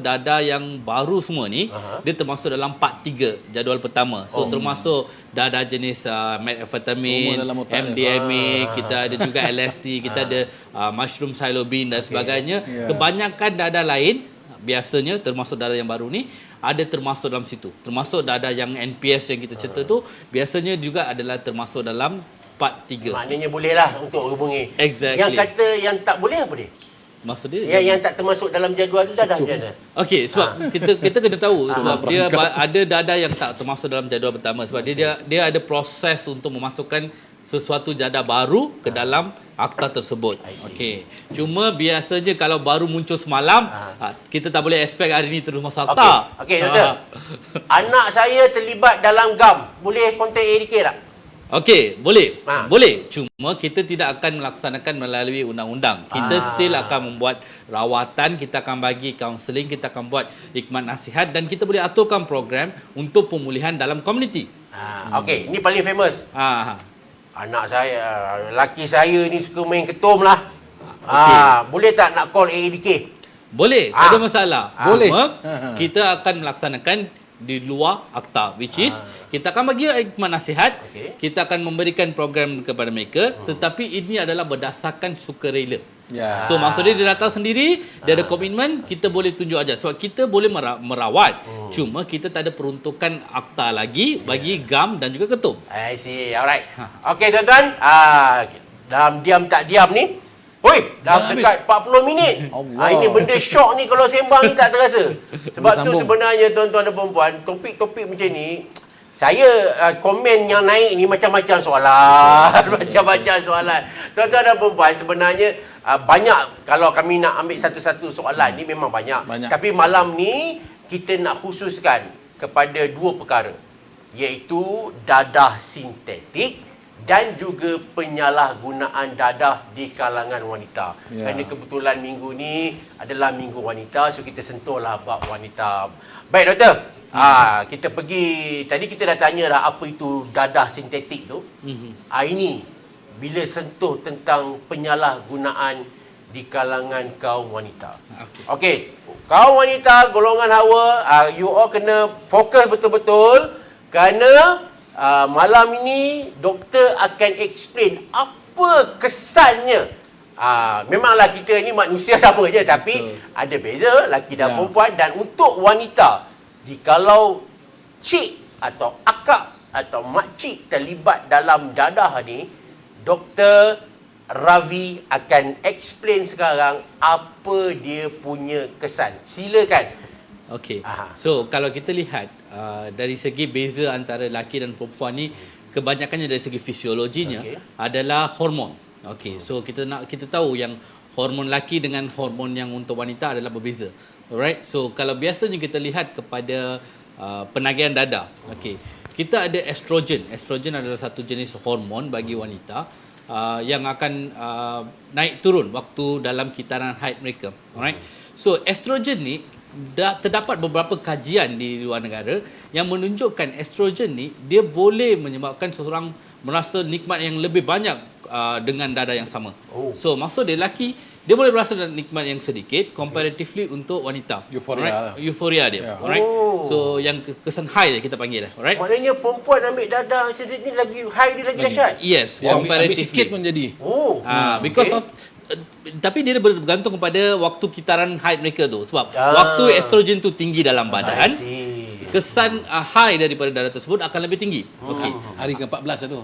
dadah yang baru semua ni dia termasuk dalam part 3 jadual pertama. So termasuk dadah jenis methamphetamine, MDMA, kita ada juga LSD, kita ada mushroom psilocybin dan sebagainya. Kebanyakan dadah lain biasanya termasuk dadah yang baru ni ada termasuk dalam situ. Termasuk dadah yang NPS yang kita cerita tu biasanya juga adalah termasuk dalam part 3. Maknanya bolehlah untuk hubungi. Exactly. Yang kata yang tak boleh apa dia? Maksud dia Yang tak termasuk dalam jadual tu dadah macam mana? okey, sebab kita kena tahu sebab dia ada dadah yang tak termasuk dalam jadual pertama sebab dia ada proses untuk memasukkan sesuatu dadah baru ke dalam akta tersebut. Okey. Cuma biasanya kalau baru muncul semalam, kita tak boleh expect hari ni terus masuk akta. Okey, doktor. Anak saya terlibat dalam GAM. Boleh kontak ADK tak? Okey, boleh. Boleh. Cuma kita tidak akan melaksanakan melalui undang-undang. Kita still akan membuat rawatan, kita akan bagi kaunseling, kita akan buat hikmat nasihat dan kita boleh aturkan program untuk pemulihan dalam komuniti. Okey, ini paling famous. Anak saya, lelaki saya ni suka main ketum lah. Boleh tak nak call ADK? Boleh, tak ada masalah. Boleh. Cuma kita akan melaksanakan di luar akta, which is kita akan bagi hikmat nasihat, kita akan memberikan program kepada mereka, tetapi ini adalah berdasarkan sukarela. So maksudnya dia datang sendiri, dia ada komitmen, kita boleh tunjuk aja. Sebab kita boleh merawat, cuma kita tak ada peruntukan akta lagi bagi GAM dan juga ketum. I see, alright. Okey tuan-tuan, dalam diam tak diam ni, dah dekat 40 minit. Ini benda syok ni kalau sembang ni tak terasa. Sebab tu sebenarnya tuan-tuan dan puan-puan, topik-topik macam ni, saya komen yang naik ni macam-macam soalan. Macam-macam soalan. Tuan-tuan dan puan-puan, sebenarnya banyak kalau kami nak ambil satu-satu soalan ni memang banyak. Tapi malam ni kita nak khususkan kepada 2 perkara. Iaitu dadah sintetik dan juga penyalahgunaan dadah di kalangan wanita. Kerana kebetulan minggu ni adalah minggu wanita, so kita sentuhlah bab wanita. Baik doktor, kita pergi, tadi kita dah tanya dah apa itu dadah sintetik tu. Ini bila sentuh tentang penyalahgunaan di kalangan kaum wanita. Okey, kaum wanita golongan Hawa, you all kena fokus betul-betul kerana malam ini doktor akan explain apa kesannya. Memanglah kita ni manusia sama je, tapi ada beza lelaki dan perempuan. Dan untuk wanita, jikalau cik atau akak atau makcik terlibat dalam dadah ni, Dr. Ravi akan explain sekarang apa dia punya kesan. Silakan. Okey. So kalau kita lihat dari segi beza antara lelaki dan perempuan ni, kebanyakannya dari segi fisiologinya adalah hormon. Okey. So kita tahu yang hormon lelaki dengan hormon yang untuk wanita adalah berbeza. Alright. So kalau biasanya kita lihat kepada penagihan dadah. Okey. Kita ada estrogen. Estrogen adalah satu jenis hormon bagi wanita yang akan naik turun waktu dalam kitaran haid mereka. Alright. So estrogen ni terdapat beberapa kajian di luar negara yang menunjukkan estrogen ni dia boleh menyebabkan seseorang merasa nikmat yang lebih banyak dengan dadah yang sama. So maksud dia lelaki dia boleh merasa nikmat yang sedikit comparatively untuk wanita. Euforia. Euforia dia. Alright. So yang kesan high kita panggil lah, alright? Maknanya perempuan ambil dadah sensitif ni lagi high, dia lagi dahsyat. Yes, Dia ambil comparatively. sikit pun jadi. Oh. Because Okay. of tapi dia bergantung kepada waktu kitaran haid mereka tu. Sebab Ah. waktu estrogen tu tinggi dalam I badan, see. kesan high daripada darah tersebut akan lebih tinggi. Okey. Hari ke-14 lah tu.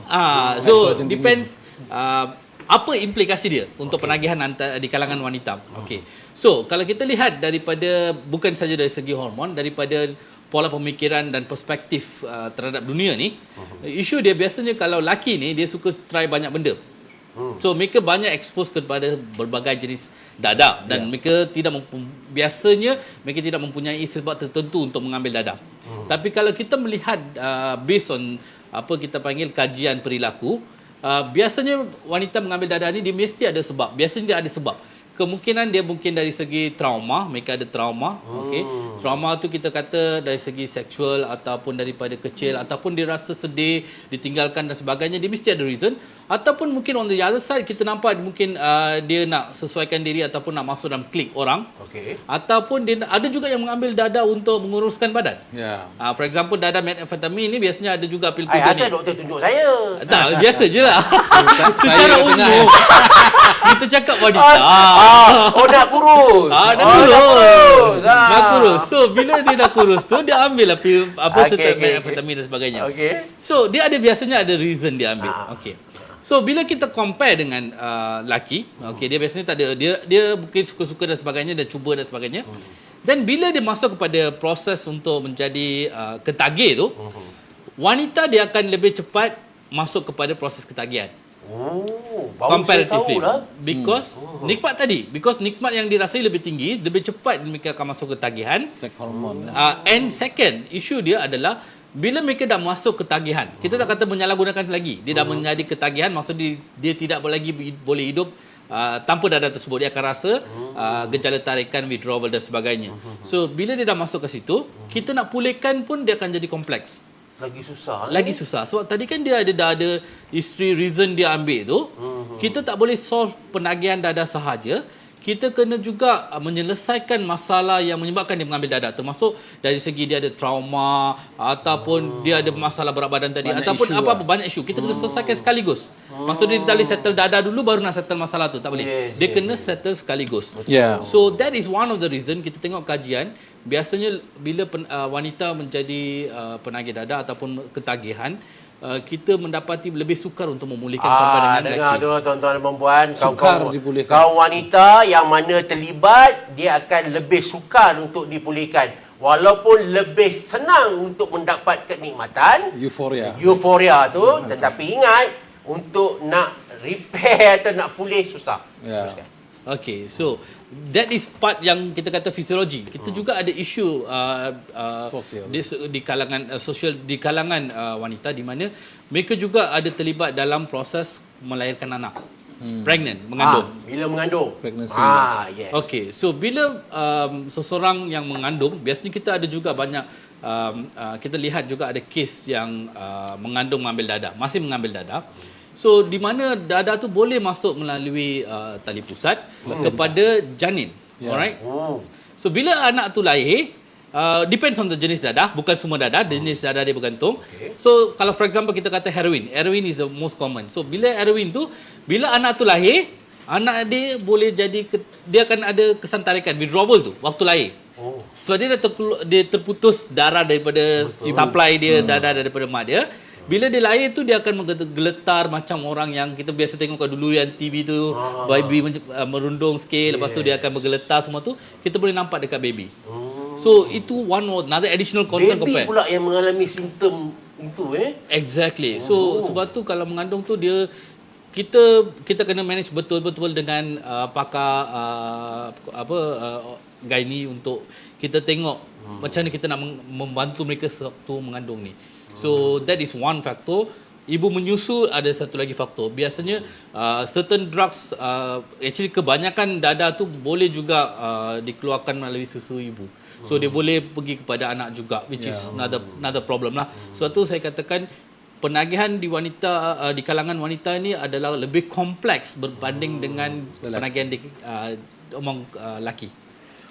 So Estrogen depends apa implikasi dia untuk penagihan di kalangan wanita. Okey. So kalau kita lihat daripada bukan saja dari segi hormon, daripada pola pemikiran dan perspektif terhadap dunia ni, isu dia biasanya kalau laki ni dia suka try banyak benda. So mereka banyak expose kepada berbagai jenis dadah dan mereka biasanya mereka tidak mempunyai sebab tertentu untuk mengambil dadah. Tapi kalau kita melihat based on apa kita panggil kajian perilaku, biasanya wanita mengambil dadah ni dia mesti ada sebab. Biasanya dia ada sebab. Kemungkinan dia mungkin dari segi trauma, mereka ada trauma, okey. Trauma tu kita kata dari segi seksual ataupun daripada kecil ataupun dia rasa sedih, ditinggalkan dan sebagainya, dia mesti ada reason. Ataupun mungkin on the other side kita nampak mungkin dia nak sesuaikan diri ataupun nak masuk dalam klik orang. Okey. Ataupun dia ada juga yang mengambil dadah untuk menguruskan badan. Ya. For example dadah methamphetamine ni biasanya ada juga pil Ai, kuda asal ni. doktor tunjuk saya? Tak, biasa je lah. Saya Secara dengar. umum. Kita cakap wanita. Oh, nak kurus. Dah Oh, kurus. Ah. Dah kurus. So bila dia dah kurus tu dia ambil lah pil Okey, serta okey, methamphetamine dan sebagainya. Okey. So dia biasanya ada reason dia ambil. Okey. So bila kita compare dengan laki, okey dia biasanya tak ada dia mungkin suka-suka dan sebagainya, dia cuba dan sebagainya. Dan bila dia masuk kepada proses untuk menjadi ketagih tu, wanita dia akan lebih cepat masuk kepada proses ketagihan. Oh, baru saya Comparatively. tahu lah. Because nikmat yang dirasai lebih tinggi, lebih cepat mereka akan masuk ketagihan. Seks hormon. And second, isu dia adalah bila mereka dah masuk ketagihan, kita tak kata menyalahgunakan lagi. Dia dah menjadi ketagihan, maksud dia tidak lagi boleh hidup tanpa dadah tersebut. Dia akan rasa gejala tarikan, withdrawal dan sebagainya. So bila dia dah masuk ke situ, kita nak pulihkan pun dia akan jadi kompleks. Lagi susah. Lagi susah. Sebab tadi kan dia dah ada history reason dia ambil tu. Kita tak boleh solve penagihan dadah sahaja. Kita kena juga menyelesaikan masalah yang menyebabkan dia mengambil dadah. Termasuk dari segi dia ada trauma ataupun dia ada masalah berat badan tadi. Banyak Ataupun isu apa-apa banyak isu. Kita kena selesaikan sekaligus. Maksudnya dia tak boleh settle dadah dulu baru nak settle masalah tu. Tak boleh. Yes, Dia kena settle sekaligus. Ya. So that is one of the reason kita tengok kajian. Biasanya bila wanita menjadi penagih dadah ataupun ketagihan, kita mendapati lebih sukar untuk memulihkan tanpa dengan dengar lelaki. tu tuan-tuan dan perempuan, Sukar kaum dipulihkan. kaum wanita yang mana terlibat, dia akan lebih sukar untuk dipulihkan. Walaupun lebih senang untuk mendapat kenikmatan, euforia tu, tetapi ingat untuk nak repair atau nak pulih susah. Ya. Teruskan. Okay, so that is part yang kita kata fisiologi. Kita juga ada isu Sosial. di kalangan sosial di kalangan wanita di mana mereka juga ada terlibat dalam proses melahirkan anak. Pregnant, mengandung. Bila mengandung. Pregnancy. Yes. Okey, so bila seseorang yang mengandung, biasanya kita ada juga banyak kita lihat juga ada kes yang mengandung mengambil dadah, masih mengambil dadah. So di mana dadah tu boleh masuk melalui tali pusat kepada janin. Yeah. Alright. Oh. So bila anak tu lahir, depends on the jenis dadah, bukan semua dadah, jenis dadah dia bergantung. Okay. So kalau for example kita kata heroin is the most common. So bila heroin tu, bila anak tu lahir, anak dia boleh jadi dia akan ada kesan tarikan withdrawal tu waktu lahir. Oh. Sebab dia terputus darah daripada supply dia, dadah daripada mak dia. Bila dia lahir tu dia akan menggeletar macam orang yang kita biasa tengok kat dulu yang TV tu, baby merundung sikit, lepas tu dia akan bergeletar semua tu, kita boleh nampak dekat baby. So itu another additional concern Baby compare. pula yang mengalami simptom itu Exactly. So sebab tu kalau mengandung tu dia kita kena manage betul-betul dengan pakar gynae untuk kita tengok macam mana kita nak membantu mereka sewaktu mengandung ni. So that is one factor. Ibu menyusu ada satu lagi faktor. Biasanya certain drugs actually kebanyakan dadah tu boleh juga dikeluarkan melalui susu ibu. So dia boleh pergi kepada anak juga, which is another problem lah. Sebab tu saya katakan penagihan di kalangan wanita ni adalah lebih kompleks berbanding dengan penagihan di lelaki.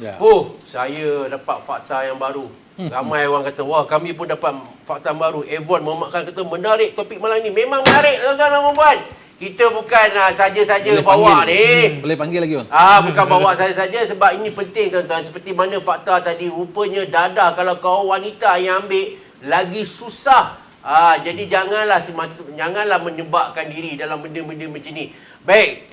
Ya. Oh, saya dapat fakta yang baru. Ramai orang kata, wah kami pun dapat fakta baru. Avon Muhammad Khan kata, menarik topik malam ni. Memang menarik tuan-tuan dan puan. Kita bukan saja-saja bawa ni. Boleh panggil lagi bang. Bukan bawa saja-saja sebab ini penting tuan-tuan. Seperti mana fakta tadi, rupanya dadah kalau kau wanita yang ambil lagi susah. Jadi janganlah menyebabkan diri dalam benda-benda macam ni. Baik,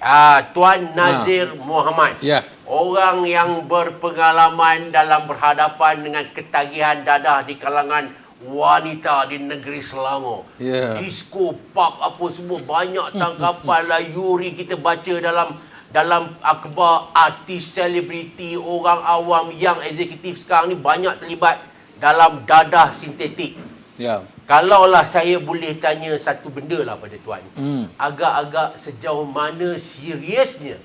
Tuan Nazir Muhammad. Ya. Orang yang berpengalaman dalam berhadapan dengan ketagihan dadah di kalangan wanita di negeri Selangor. Ya. Disco, pub, apa semua, banyak tangkapan lah, Yuri kita baca dalam akhbar artis, selebriti, orang awam, yang eksekutif sekarang ni banyak terlibat dalam dadah sintetik. Ya. Kalaulah saya boleh tanya satu benda lah pada tuan. Agak-agak sejauh mana seriusnya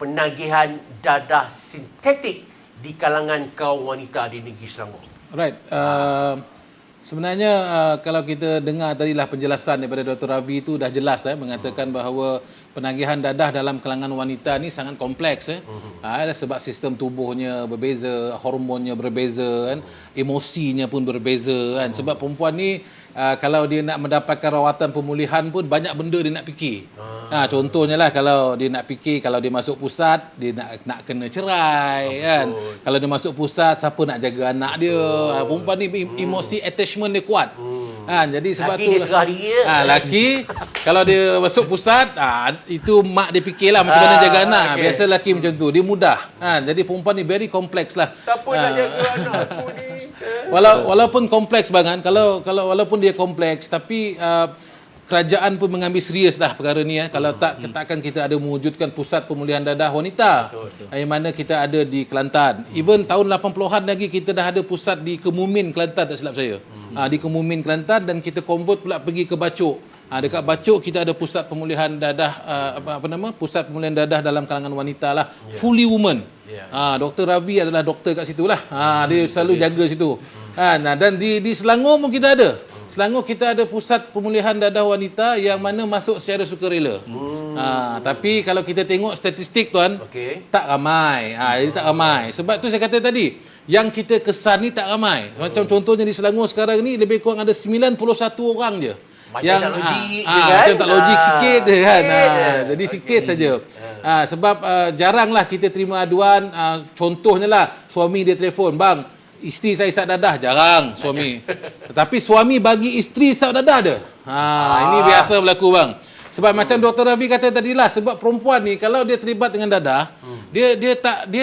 penagihan dadah sintetik di kalangan kaum wanita di negeri Selangor? Right. Sebenarnya kalau kita dengar tadilah penjelasan daripada Dr. Ravi itu dah jelas mengatakan bahawa penagihan dadah dalam kalangan wanita ni sangat kompleks sebab sistem tubuhnya berbeza, hormonnya berbeza kan, emosinya pun berbeza kan. Sebab perempuan ni kalau dia nak mendapatkan rawatan pemulihan pun banyak benda dia nak fikir. Contohnya lah kalau dia nak fikir, kalau dia masuk pusat dia nak kena cerai kan. Kalau dia masuk pusat siapa nak jaga anak dia. Perempuan ni emosi attachment dia kuat. Jadi sebab laki tu dia serah diri laki kalau dia masuk pusat itu mak dia fikirlah macam mana jaga anak. Biasa laki macam tu, dia mudah. Jadi perempuan ni very kompleks lah. Siapa nak jaga anak aku ni? Walaupun kompleks banget, kalau walaupun dia kompleks tapi kerajaan pun mengambil serius lah perkara ni kalau takkan kita ada mewujudkan pusat pemulihan dadah wanita. Betul. Yang mana kita ada di Kelantan. Even tahun 80-an lagi kita dah ada pusat di Kemumin Kelantan, tak silap saya. Di Kemumin Kelantan, dan kita convert pula pergi ke Bacok. Dekat Bacok kita ada pusat pemulihan dadah pusat pemulihan dadah dalam kalangan wanita lah, fully woman. Dr. Ravi adalah doktor kat situ lah. Dia selalu jaga situ. Dan di Selangor pun kita ada. Selangor kita ada pusat pemulihan dadah wanita yang mana masuk secara sukarela. Tapi kalau kita tengok statistik tuan, tak ramai. Jadi tak ramai. Sebab tu saya kata tadi, yang kita kesan ni tak ramai. Macam contohnya di Selangor sekarang ni lebih kurang ada 91 orang je. Macam yang tak logik je kan? Macam tak logik sikit je kan. Jadi sikit saja. Sebab jaranglah kita terima aduan. Contohnya lah, suami dia telefon, bang, isteri saya isap dadah. Jarang suami. Tetapi suami bagi isteri isap dadah dia. Ini biasa berlaku bang. Sebab macam Dr. Ravi kata tadilah, sebab perempuan ni kalau dia terlibat dengan dadah, dia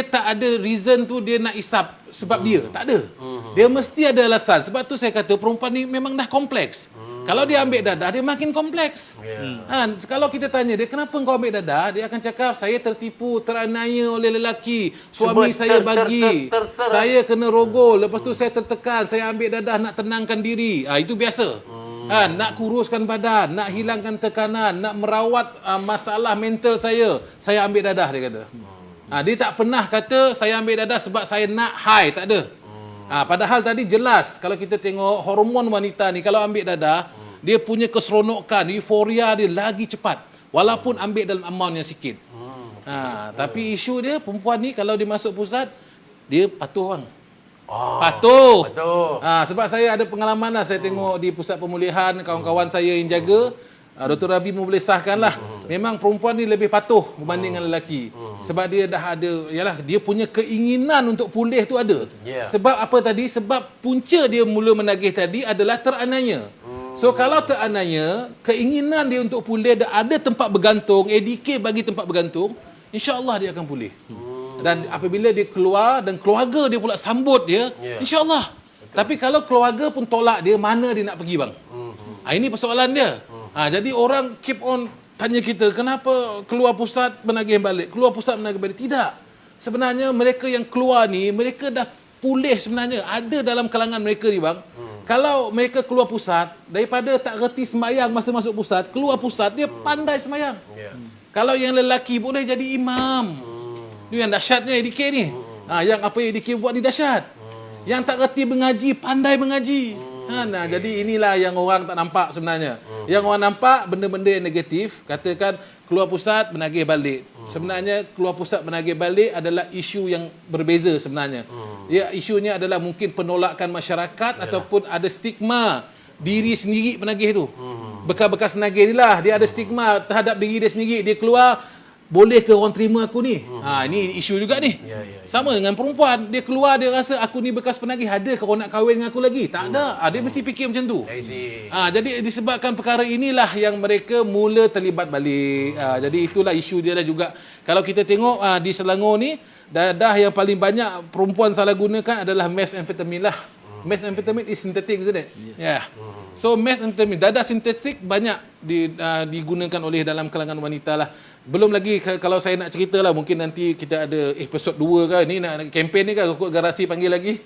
tak ada reason tu dia nak isap sebab dia. Tak ada. Dia mesti ada alasan. Sebab tu saya kata perempuan ni memang dah kompleks. Kalau dia ambil dadah, dia makin kompleks. Kalau kita tanya dia, kenapa kau ambil dadah? Dia akan cakap, saya tertipu, teraniaya oleh lelaki. Suami saya bagi. Saya kena rogol. Lepas tu saya tertekan. Saya ambil dadah nak tenangkan diri. Itu biasa. Nak kuruskan badan, nak hilangkan tekanan, nak merawat masalah mental saya ambil dadah, dia kata. Dia tak pernah kata, saya ambil dadah sebab saya nak high. Tak ada. Padahal tadi jelas kalau kita tengok hormon wanita ni kalau ambil dadah, dia punya keseronokan, euforia dia lagi cepat walaupun ambil dalam amount yang sikit. Tapi isu dia perempuan ni kalau dia masuk pusat, dia patuh bang. Patuh. Sebab saya ada pengalaman lah, saya tengok di pusat pemulihan, kawan-kawan saya yang jaga. Dr. Ravi boleh sahkan lah. Memang perempuan ni lebih patuh berbanding dengan lelaki. Sebab dia dah ada, dia punya keinginan untuk pulih tu ada. Sebab apa tadi? Sebab punca dia mula menagih tadi adalah teraniaya. So kalau teraniaya, keinginan dia untuk pulih, ada tempat bergantung, ADK bagi tempat bergantung, insya-Allah dia akan pulih. Dan apabila dia keluar dan keluarga dia pula sambut dia, insya-Allah. Tapi kalau keluarga pun tolak dia, mana dia nak pergi bang? Ini persoalan dia. Jadi orang keep on tanya kita, kenapa keluar pusat menagih balik? Keluar pusat menagih balik. Tidak. Sebenarnya mereka yang keluar ni, mereka dah pulih sebenarnya. Ada dalam kalangan mereka ni bang. Kalau mereka keluar pusat, daripada tak reti sembahyang masa masuk pusat, keluar pusat, dia pandai sembahyang. Kalau yang lelaki boleh jadi imam. Itu yang dahsyatnya ADK ni. Yang apa ADK buat ni dahsyat. Yang tak reti mengaji, pandai mengaji. Jadi inilah yang orang tak nampak sebenarnya. Yang orang nampak benda-benda yang negatif, katakan keluar pusat menagih balik. Sebenarnya keluar pusat menagih balik adalah isu yang berbeza sebenarnya. Ya, isunya adalah mungkin penolakan masyarakat ataupun ada stigma diri sendiri penagih tu. Bekas-bekas penagih ni lah, dia ada stigma terhadap diri dia sendiri. Dia keluar, boleh ke orang terima aku ni? Ini isu juga ni. Sama dengan perempuan, dia keluar dia rasa aku ni bekas penagih, ada ke orang nak kahwin dengan aku lagi? Tak ada. Dia mesti fikir macam tu. Jadi disebabkan perkara inilah yang mereka mula terlibat balik. Jadi itulah isu dia lah juga. Kalau kita tengok di Selangor ni, dadah yang paling banyak perempuan salah gunakan adalah methamphetamine lah. Methamphetamine is synthetic, isn't it? Yeah. So methamphetamine, dadah sintetik banyak digunakan oleh dalam kalangan wanita lah. Belum lagi kalau saya nak cerita lah, mungkin nanti kita ada episod 2 kan. Ni nak kempen ni kan, Rokok Garasi panggil lagi.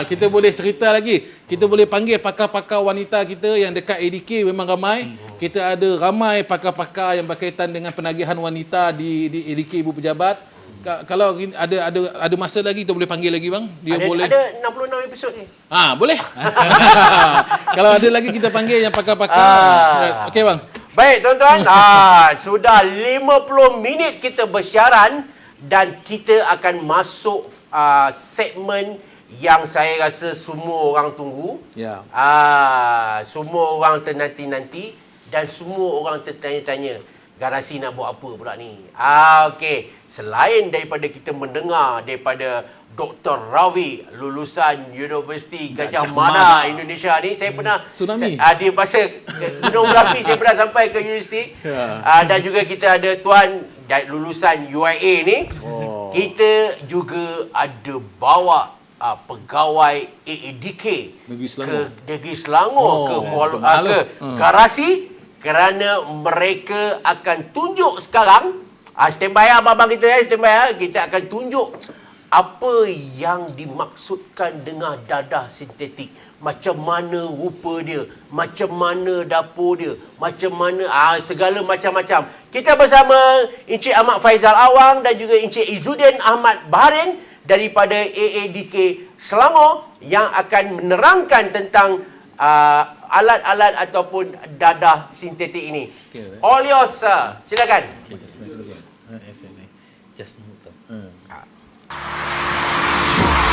Kita boleh cerita lagi. Kita boleh panggil pakar-pakar wanita kita yang dekat ADK memang ramai. Kita ada ramai pakar-pakar yang berkaitan dengan penagihan wanita di ADK Ibu Pejabat. Kalau ada masa lagi kita boleh panggil lagi bang. Ada 66 episod ni. Boleh. Kalau ada lagi kita panggil yang pakar-pakar. Okey bang. Baik tuan-tuan, sudah 50 minit kita bersiaran dan kita akan masuk segmen yang saya rasa semua orang tunggu. Ya. Semua orang ternanti-nanti dan semua orang tertanya-tanya, Garasi nak buat apa pula ni? Okey, selain daripada kita mendengar daripada Dr. Ravi, lulusan Universiti Gajah Mada Indonesia ni, saya pernah Tsunami. Dia pasal gunung berapi, saya pernah sampai ke universiti. Dan juga kita ada tuan lulusan UIA ni. Kita juga ada bawa pegawai AADK ke Negeri Selangor, ke Garasi, kerana mereka akan tunjuk sekarang. Stand by abang-abang kita, stand by. Kita akan tunjuk apa yang dimaksudkan dengan dadah sintetik. Macam mana rupa dia, macam mana dapur dia, macam mana segala macam-macam. Kita bersama Encik Ahmad Faizal Awang dan juga Encik Izzuddin Ahmad Baharin daripada AADK Selangor yang akan menerangkan tentang alat-alat ataupun dadah sintetik ini. All yours, sir. Silakan.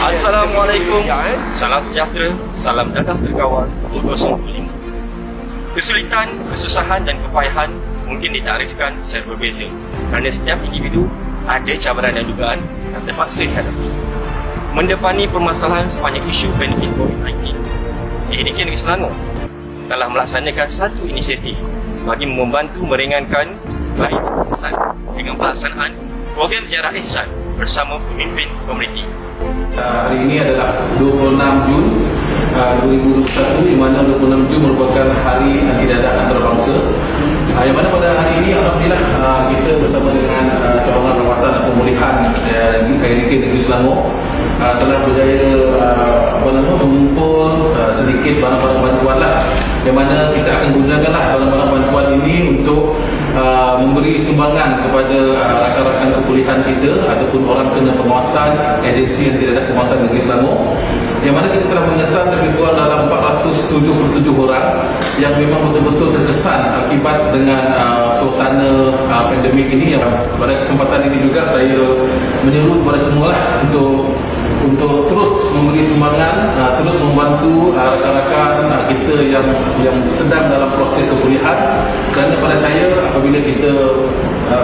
Assalamualaikum, salam sejahtera, salam dadah terkawal 2025. Kesulitan, kesusahan dan kepayahan mungkin ditarifkan secara berbeza kerana setiap individu ada cabaran dan dugaan yang terpaksa dihadapi. Mendepani permasalahan sepanjang isu benefit COVID-19, AADK Negeri Selangor telah melaksanakan satu inisiatif bagi membantu meringankan klien kesan dengan pelaksanaan program ziarah ihsan bersama pemimpin komuniti. Hari ini adalah 26 Jun 2021, di mana 26 Jun merupakan hari anti dadah antarabangsa. Yang mana pada hari ini alhamdulillah kita bersama dengan cawangan rawatan dan pemulihan AADK Negeri Selangor telah berjaya mengumpul sedikit barang-barang bantuan lah, yang mana kita akan gunakanlah barang-barang bantuan ini untuk memberi sumbangan kepada rakan-rakan kepulihan kita ataupun orang kena penguasaan agensi yang tidak ada penguasaan Negeri Selangor, yang mana kita telah mengesan lebih kurang dalam 477 orang yang memang betul-betul terkesan akibat dengan suasana pandemik ini. Pada kesempatan ini juga saya menyeru kepada semua untuk terus memberi sumbangan, terus membantu rakan-rakan kita yang sedang dalam proses kepulihan, kerana pada saya apabila kita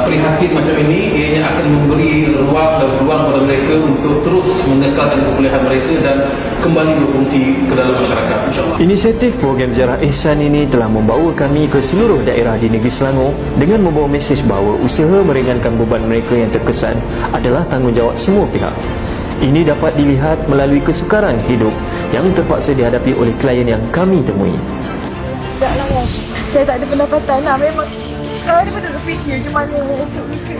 prihatin macam ini, ianya akan memberi ruang dan peluang kepada mereka untuk terus mengekalkan kepulihan mereka dan kembali berfungsi ke dalam masyarakat, insyaAllah. Inisiatif program Ziarah Ihsan ini telah membawa kami ke seluruh daerah di Negeri Selangor dengan membawa mesej bahawa usaha meringankan beban mereka yang terkesan adalah tanggungjawab semua pihak. Ini dapat dilihat melalui kesukaran hidup yang terpaksa dihadapi oleh klien yang kami temui. Taklah kan, saya tak ada pendapatan lah. Memang sekarang ni pun dah fikir macam mana esok lusa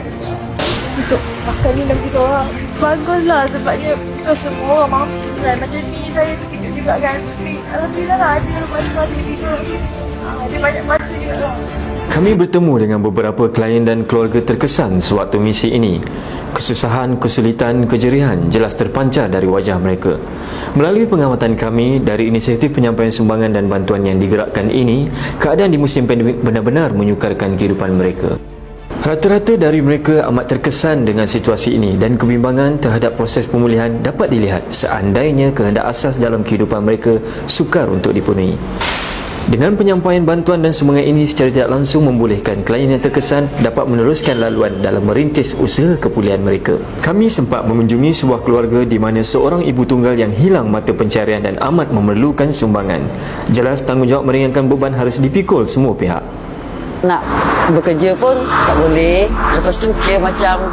untuk makan ni dan kita orang. Baguslah sebabnya semua orang mampu kan. Macam ni saya terkejut juga kan. Alhamdulillah lah ada bantuan dia juga. Dia banyak bantu juga lah. Kami bertemu dengan beberapa klien dan keluarga terkesan sewaktu misi ini. Kesusahan, kesulitan, kejerihan jelas terpancar dari wajah mereka. Melalui pengamatan kami dari inisiatif penyampaian sumbangan dan bantuan yang digerakkan ini, keadaan di musim pandemik benar-benar menyukarkan kehidupan mereka. Rata-rata dari mereka amat terkesan dengan situasi ini dan kebimbangan terhadap proses pemulihan dapat dilihat seandainya kehendak asas dalam kehidupan mereka sukar untuk dipenuhi. Dengan penyampaian bantuan dan sumbangan ini secara tidak langsung membolehkan klien yang terkesan dapat meneruskan laluan dalam merintis usaha kepulihan mereka. Kami sempat mengunjungi sebuah keluarga di mana seorang ibu tunggal yang hilang mata pencarian dan amat memerlukan sumbangan. Jelas tanggungjawab meringankan beban harus dipikul semua pihak. Nak bekerja pun tak boleh. Lepas tu kira macam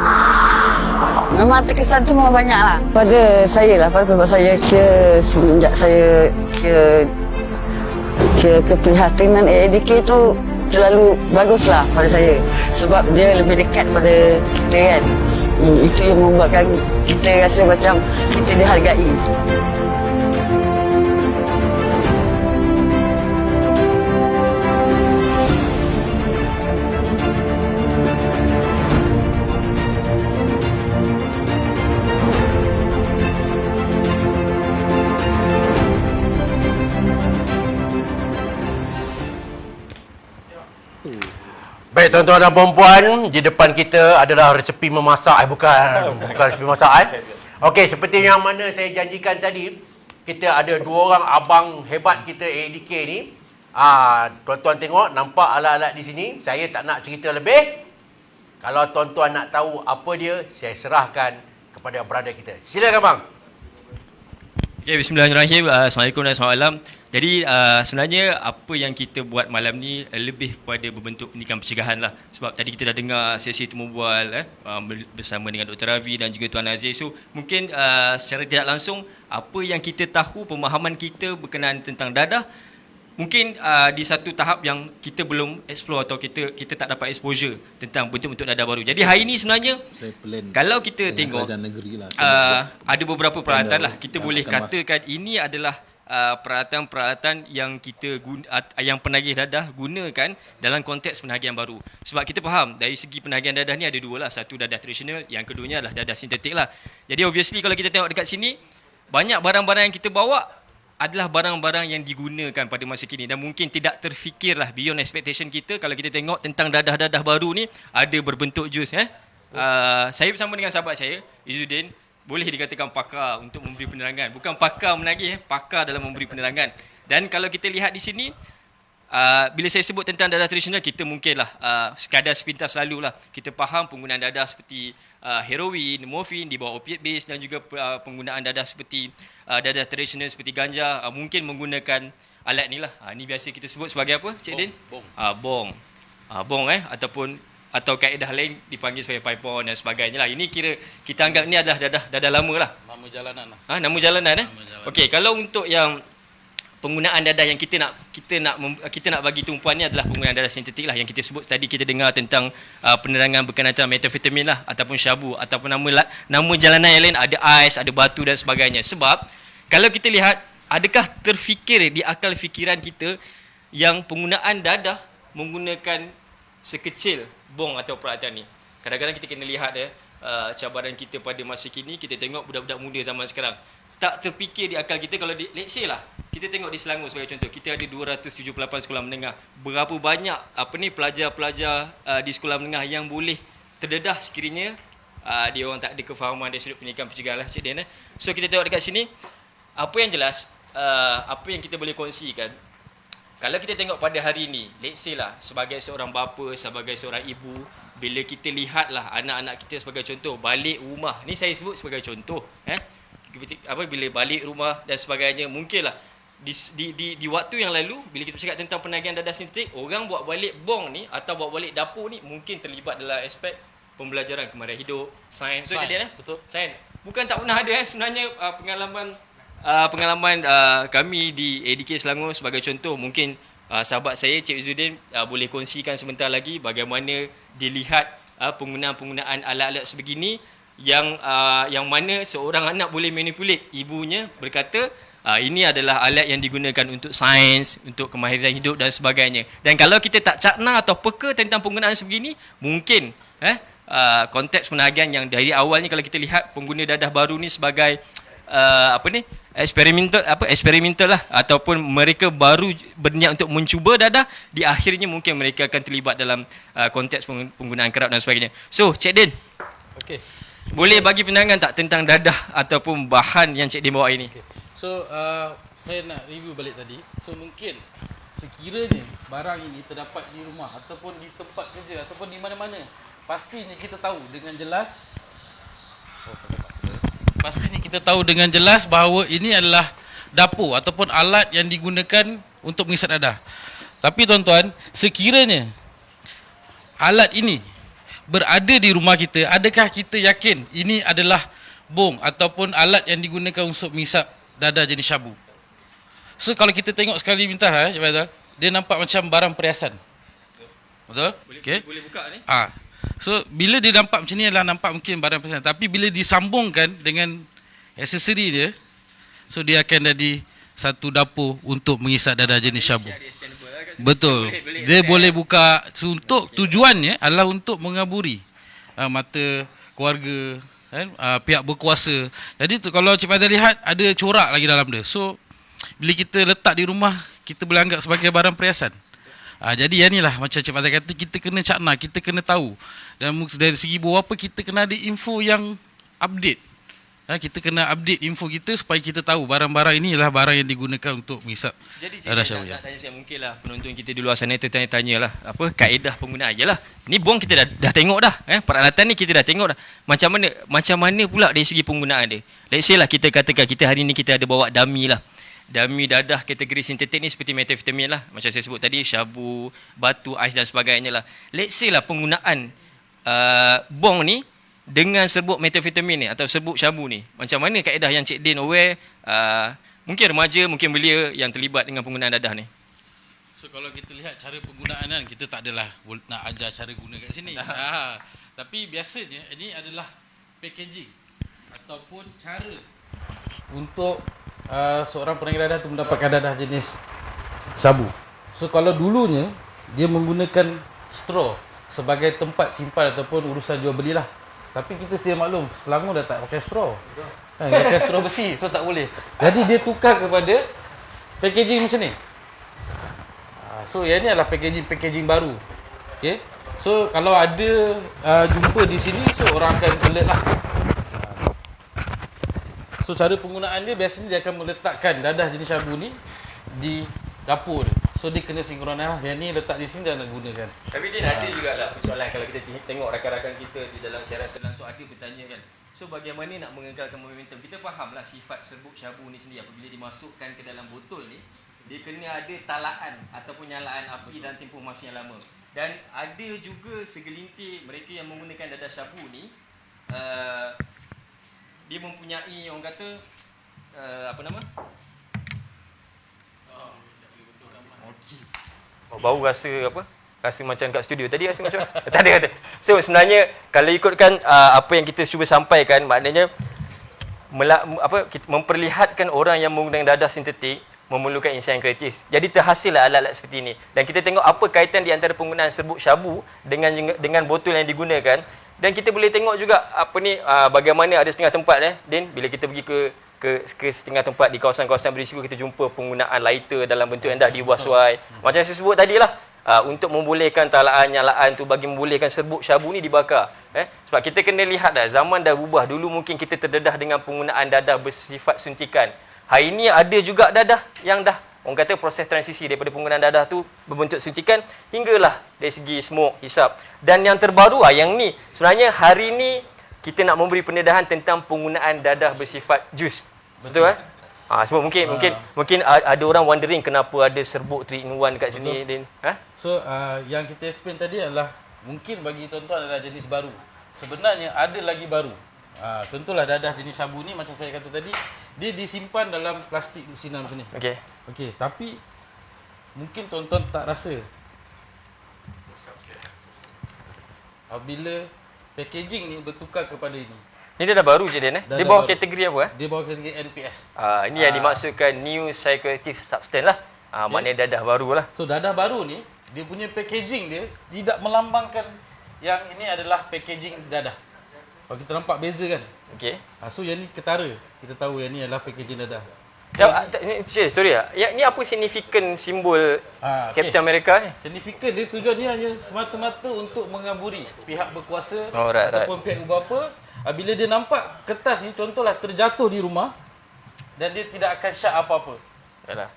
memang terkesan tu memang banyak lah. Pada saya lah, pada pendapat saya, kira semenjak saya kira keprihatinan AADK tu terlalu bagus lah pada saya. Sebab dia lebih dekat pada kita kan. Itu yang membuatkan kita rasa macam kita dihargai. Baik tuan-tuan dan puan-puan, di depan kita adalah resepi memasak. Bukan resepi masak. Okey, seperti yang mana saya janjikan tadi, kita ada 2 orang abang hebat kita AADK ni. Tuan-tuan tengok, nampak alat-alat di sini. Saya tak nak cerita lebih. Kalau tuan-tuan nak tahu apa dia, saya serahkan kepada brother kita. Silakan bang. Okay, bismillahirrahmanirrahim. Assalamualaikum dan selamat malam. Jadi sebenarnya apa yang kita buat malam ni lebih kepada berbentuk pendidikan pencegahan lah. Sebab tadi kita dah dengar sesi temu bual bersama dengan Dr. Ravi dan juga Tuan Aziz. So mungkin secara tidak langsung apa yang kita tahu, pemahaman kita berkenaan tentang dadah, mungkin di satu tahap yang kita belum explore atau kita tak dapat exposure tentang bentuk-bentuk dadah baru. Jadi hari ini sebenarnya kalau kita tengok ada beberapa peralatan lah. Kita boleh katakan ini adalah peralatan-peralatan yang yang penagih dadah gunakan dalam konteks penagihan baru. Sebab kita faham dari segi penagihan dadah ni ada 2 lah. Satu dadah tradisional, yang keduanya adalah dadah sintetik lah. Jadi obviously kalau kita tengok dekat sini, banyak barang-barang yang kita bawa adalah barang-barang yang digunakan pada masa kini dan mungkin tidak terfikirlah beyond expectation kita. Kalau kita tengok tentang dadah-dadah baru ni ada berbentuk jus. Saya bersama dengan sahabat saya, Izzuddin, boleh dikatakan pakar untuk memberi penerangan. Bukan pakar menagih, pakar dalam memberi penerangan. Dan kalau kita lihat di sini, bila saya sebut tentang dadah tradisional, kita mungkinlah sekadar sepintas lalu lah. Kita faham penggunaan dadah seperti heroin, morfin di bawah opiate base dan juga penggunaan dadah seperti dadah tradisional seperti ganja, mungkin menggunakan alat ni lah. Ni biasa kita sebut sebagai apa, Cik Din? Bong. Bong atau kaedah lain dipanggil sebagai paipon dan sebagainya lah. Ini kira kita anggap ni adalah dadah lama lah. Nama jalanan lah. Nama jalanan. Okey, kalau untuk yang penggunaan dadah yang kita nak bagi tumpuan ni adalah penggunaan dadah sintetik lah, yang kita sebut tadi. Kita dengar tentang penerangan berkenaan tentang metafetamin lah, ataupun syabu, ataupun nama jalanan yang lain, ada ais, ada batu dan sebagainya. Sebab kalau kita lihat, adakah terfikir di akal fikiran kita yang penggunaan dadah menggunakan sekecil bong atau peralatan ni? Kadang-kadang kita kena lihat cabaran kita pada masa kini. Kita tengok budak-budak muda zaman sekarang, tak terfikir di akal kita. Kalau let's say lah, kita tengok di Selangor sebagai contoh, kita ada 278 sekolah menengah. Berapa banyak pelajar-pelajar di sekolah menengah yang boleh terdedah sekiranya dia orang tak ada kefahaman dari sudut pendidikan pencegahan lah, Cik Dian. So kita tengok dekat sini, apa yang jelas, apa yang kita boleh kongsikan, kalau kita tengok pada hari ini, let's say lah, sebagai seorang bapa, sebagai seorang ibu, bila kita lihatlah anak-anak kita sebagai contoh, balik rumah, ni saya sebut sebagai contoh, bila balik rumah dan sebagainya, mungkinlah di waktu yang lalu, bila kita cakap tentang penagihan dadah sintetik, orang buat balik bong ni atau buat balik dapur ni mungkin terlibat dalam aspek pembelajaran kemahiran hidup, sains. Betul. Sains. Bukan tak pernah ada sebenarnya pengalaman kami di AADK Selangor sebagai contoh. Mungkin sahabat saya Cik Izzuddin boleh kongsikan sebentar lagi bagaimana dilihat penggunaan alat-alat sebegini yang mana seorang anak boleh manipulate ibunya berkata Ini adalah alat yang digunakan untuk sains, untuk kemahiran hidup dan sebagainya. Dan kalau kita tak cakna atau peka tentang penggunaan sebegini, mungkin konteks penagihan yang dari awalnya kalau kita lihat pengguna dadah baru ni sebagai eksperimental lah, ataupun mereka baru berniat untuk mencuba dadah, di akhirnya mungkin mereka akan terlibat dalam konteks penggunaan kerap dan sebagainya. So, Cik Din, Okey. boleh bagi pandangan tak tentang dadah ataupun bahan yang Cik Din bawa ini? Okay. So, saya nak review balik tadi. So, mungkin sekiranya barang ini terdapat di rumah ataupun di tempat kerja ataupun di mana-mana, pastinya kita tahu dengan jelas bahawa ini adalah dapur ataupun alat yang digunakan untuk mengisap dadah. Tapi tuan-tuan, sekiranya alat ini berada di rumah kita, adakah kita yakin ini adalah bong ataupun alat yang digunakan untuk mengisap dadah jenis syabu? So kalau kita tengok sekali minta Cik Faizal, dia nampak macam barang perhiasan. Betul? Okey. Boleh buka ni? So bila dia nampak macam ni adalah nampak mungkin barang perhiasan, tapi bila disambungkan dengan aksesori dia, so dia akan jadi satu dapur untuk mengisap dadah jenis syabu. Betul. Dia boleh buka. So, untuk tujuannya adalah untuk mengaburi mata keluarga, kan, pihak berkuasa. Jadi tu, kalau Cik Faizal lihat ada corak lagi dalam dia. So bila kita letak di rumah, kita boleh anggap sebagai barang perhiasan. Jadi yang inilah macam Cik Faizal kata, kita kena cakna, kita kena tahu. Dan dari segi beberapa kita kena ada info yang update. Kita kena update info kita supaya kita tahu barang-barang ini adalah barang yang digunakan untuk mengisap dadah syabu. Nak tanya saya, mungkinlah penonton kita di luar sana tertanya-tanya lah kaedah penggunaan je lah. Ni bong kita dah tengok dah, peralatan ni kita dah tengok dah. Macam mana pula dari segi penggunaan dia? Let's say lah kita katakan kita hari ni kita ada bawa dummy lah. Dummy dadah kategori sintetik ni seperti metafetamin lah. Macam saya sebut tadi, syabu, batu, ais dan sebagainya lah. Let's say lah penggunaan bong ni dengan serbuk metafetamin ni atau serbuk syabu ni, macam mana kaedah yang Cik Din aware, mungkin remaja, mungkin belia yang terlibat dengan penggunaan dadah ni? So kalau kita lihat cara penggunaan kan, kita tak adalah nak ajar cara guna kat sini. Tapi biasanya ini adalah packaging ataupun cara untuk seorang penagih dadah tu mendapatkan dadah jenis syabu. So kalau dulunya dia menggunakan straw sebagai tempat simpan ataupun urusan jual belilah. Tapi kita sedia maklum, Selangor dah tak pakai straw. Pakai straw besi, so tak boleh. Jadi dia tukar kepada packaging macam ni. So yang ni adalah packaging baru. Okay. So kalau ada jumpa di sini, so orang akan alert lah. So cara penggunaan dia biasanya dia akan meletakkan dadah jenis syabu ni di dapur dia. So dia kena sinkron lah. Yang ni letak di sini dan nak gunakan. Tapi dia ada jugalah persoalan kalau kita tengok rakan-rakan kita di dalam siaran langsung ada bertanya kan. So bagaimana nak mengekalkan momentum? Kita fahamlah sifat serbuk syabu ni sendiri apabila dimasukkan ke dalam botol ni, dia kena ada talaan ataupun nyalaan api dalam tempoh masa yang lama. Dan ada juga segelintir mereka yang menggunakan dadah syabu ni, dia mempunyai orang kata bau rasa rasa macam kat studio tadi, rasa macam tak ada kata. So sebenarnya kalau ikutkan apa yang kita cuba sampaikan, maknanya memperlihatkan orang yang menggunakan dadah sintetik memerlukan insight yang kreatif. Jadi terhasillah alat-alat seperti ini. Dan kita tengok apa kaitan di antara penggunaan serbuk syabu dengan botol yang digunakan. Dan kita boleh tengok juga bagaimana ada setengah tempat Din, bila kita pergi ke setengah tempat di kawasan-kawasan berisiko, kita jumpa penggunaan lighter dalam bentuk yang dah diubah suai. Macam saya sebut tadi lah, untuk membolehkan talaan nyalaan tu bagi membolehkan serbuk syabu ni dibakar. Sebab kita kena lihat dah, zaman dah berubah. Dulu mungkin kita terdedah dengan penggunaan dadah bersifat suntikan. Hari ini ada juga dadah yang dah, orang kata proses transisi daripada penggunaan dadah tu berbentuk suntikan hinggalah dari segi smoke, hisap. Dan yang terbaru yang ni, sebenarnya hari ni kita nak memberi pendedahan tentang penggunaan dadah bersifat jus. Betul kan? Sebab mungkin ada orang wondering kenapa ada serbuk 3-in-1 kat sini, Din. So yang kita explain tadi adalah mungkin bagi tuan-tuan adalah jenis baru. Sebenarnya ada lagi baru. Contohlah dadah jenis syabu ni macam saya kata tadi, dia disimpan dalam plastik lusinan macam ni. Okey, tapi mungkin tuan-tuan tak rasa. Apabila packaging ni bertukar kepada ini. Ni dah baru je Dan Dah Dia bawah baru. kategori apa Dia bawa kategori NPS. Ini yang dimaksudkan New Psychoactive Substance lah. Maknanya dadah baru lah. So dadah baru ni, dia punya packaging dia tidak melambangkan yang ini adalah packaging dadah. Kalau kita nampak beza kan. Okey. So yang ni ketara. Kita tahu yang ni adalah packaging dadah. Sorry lah. Yang ni apa signifikan simbol Captain America ni? Signifikan dia tujuan dia hanya semata-mata untuk mengaburi pihak berkuasa Right. ataupun pihak ibu bapa. Bila dia nampak kertas ni, contohlah terjatuh di rumah dan dia tidak akan syak apa-apa. Yalah.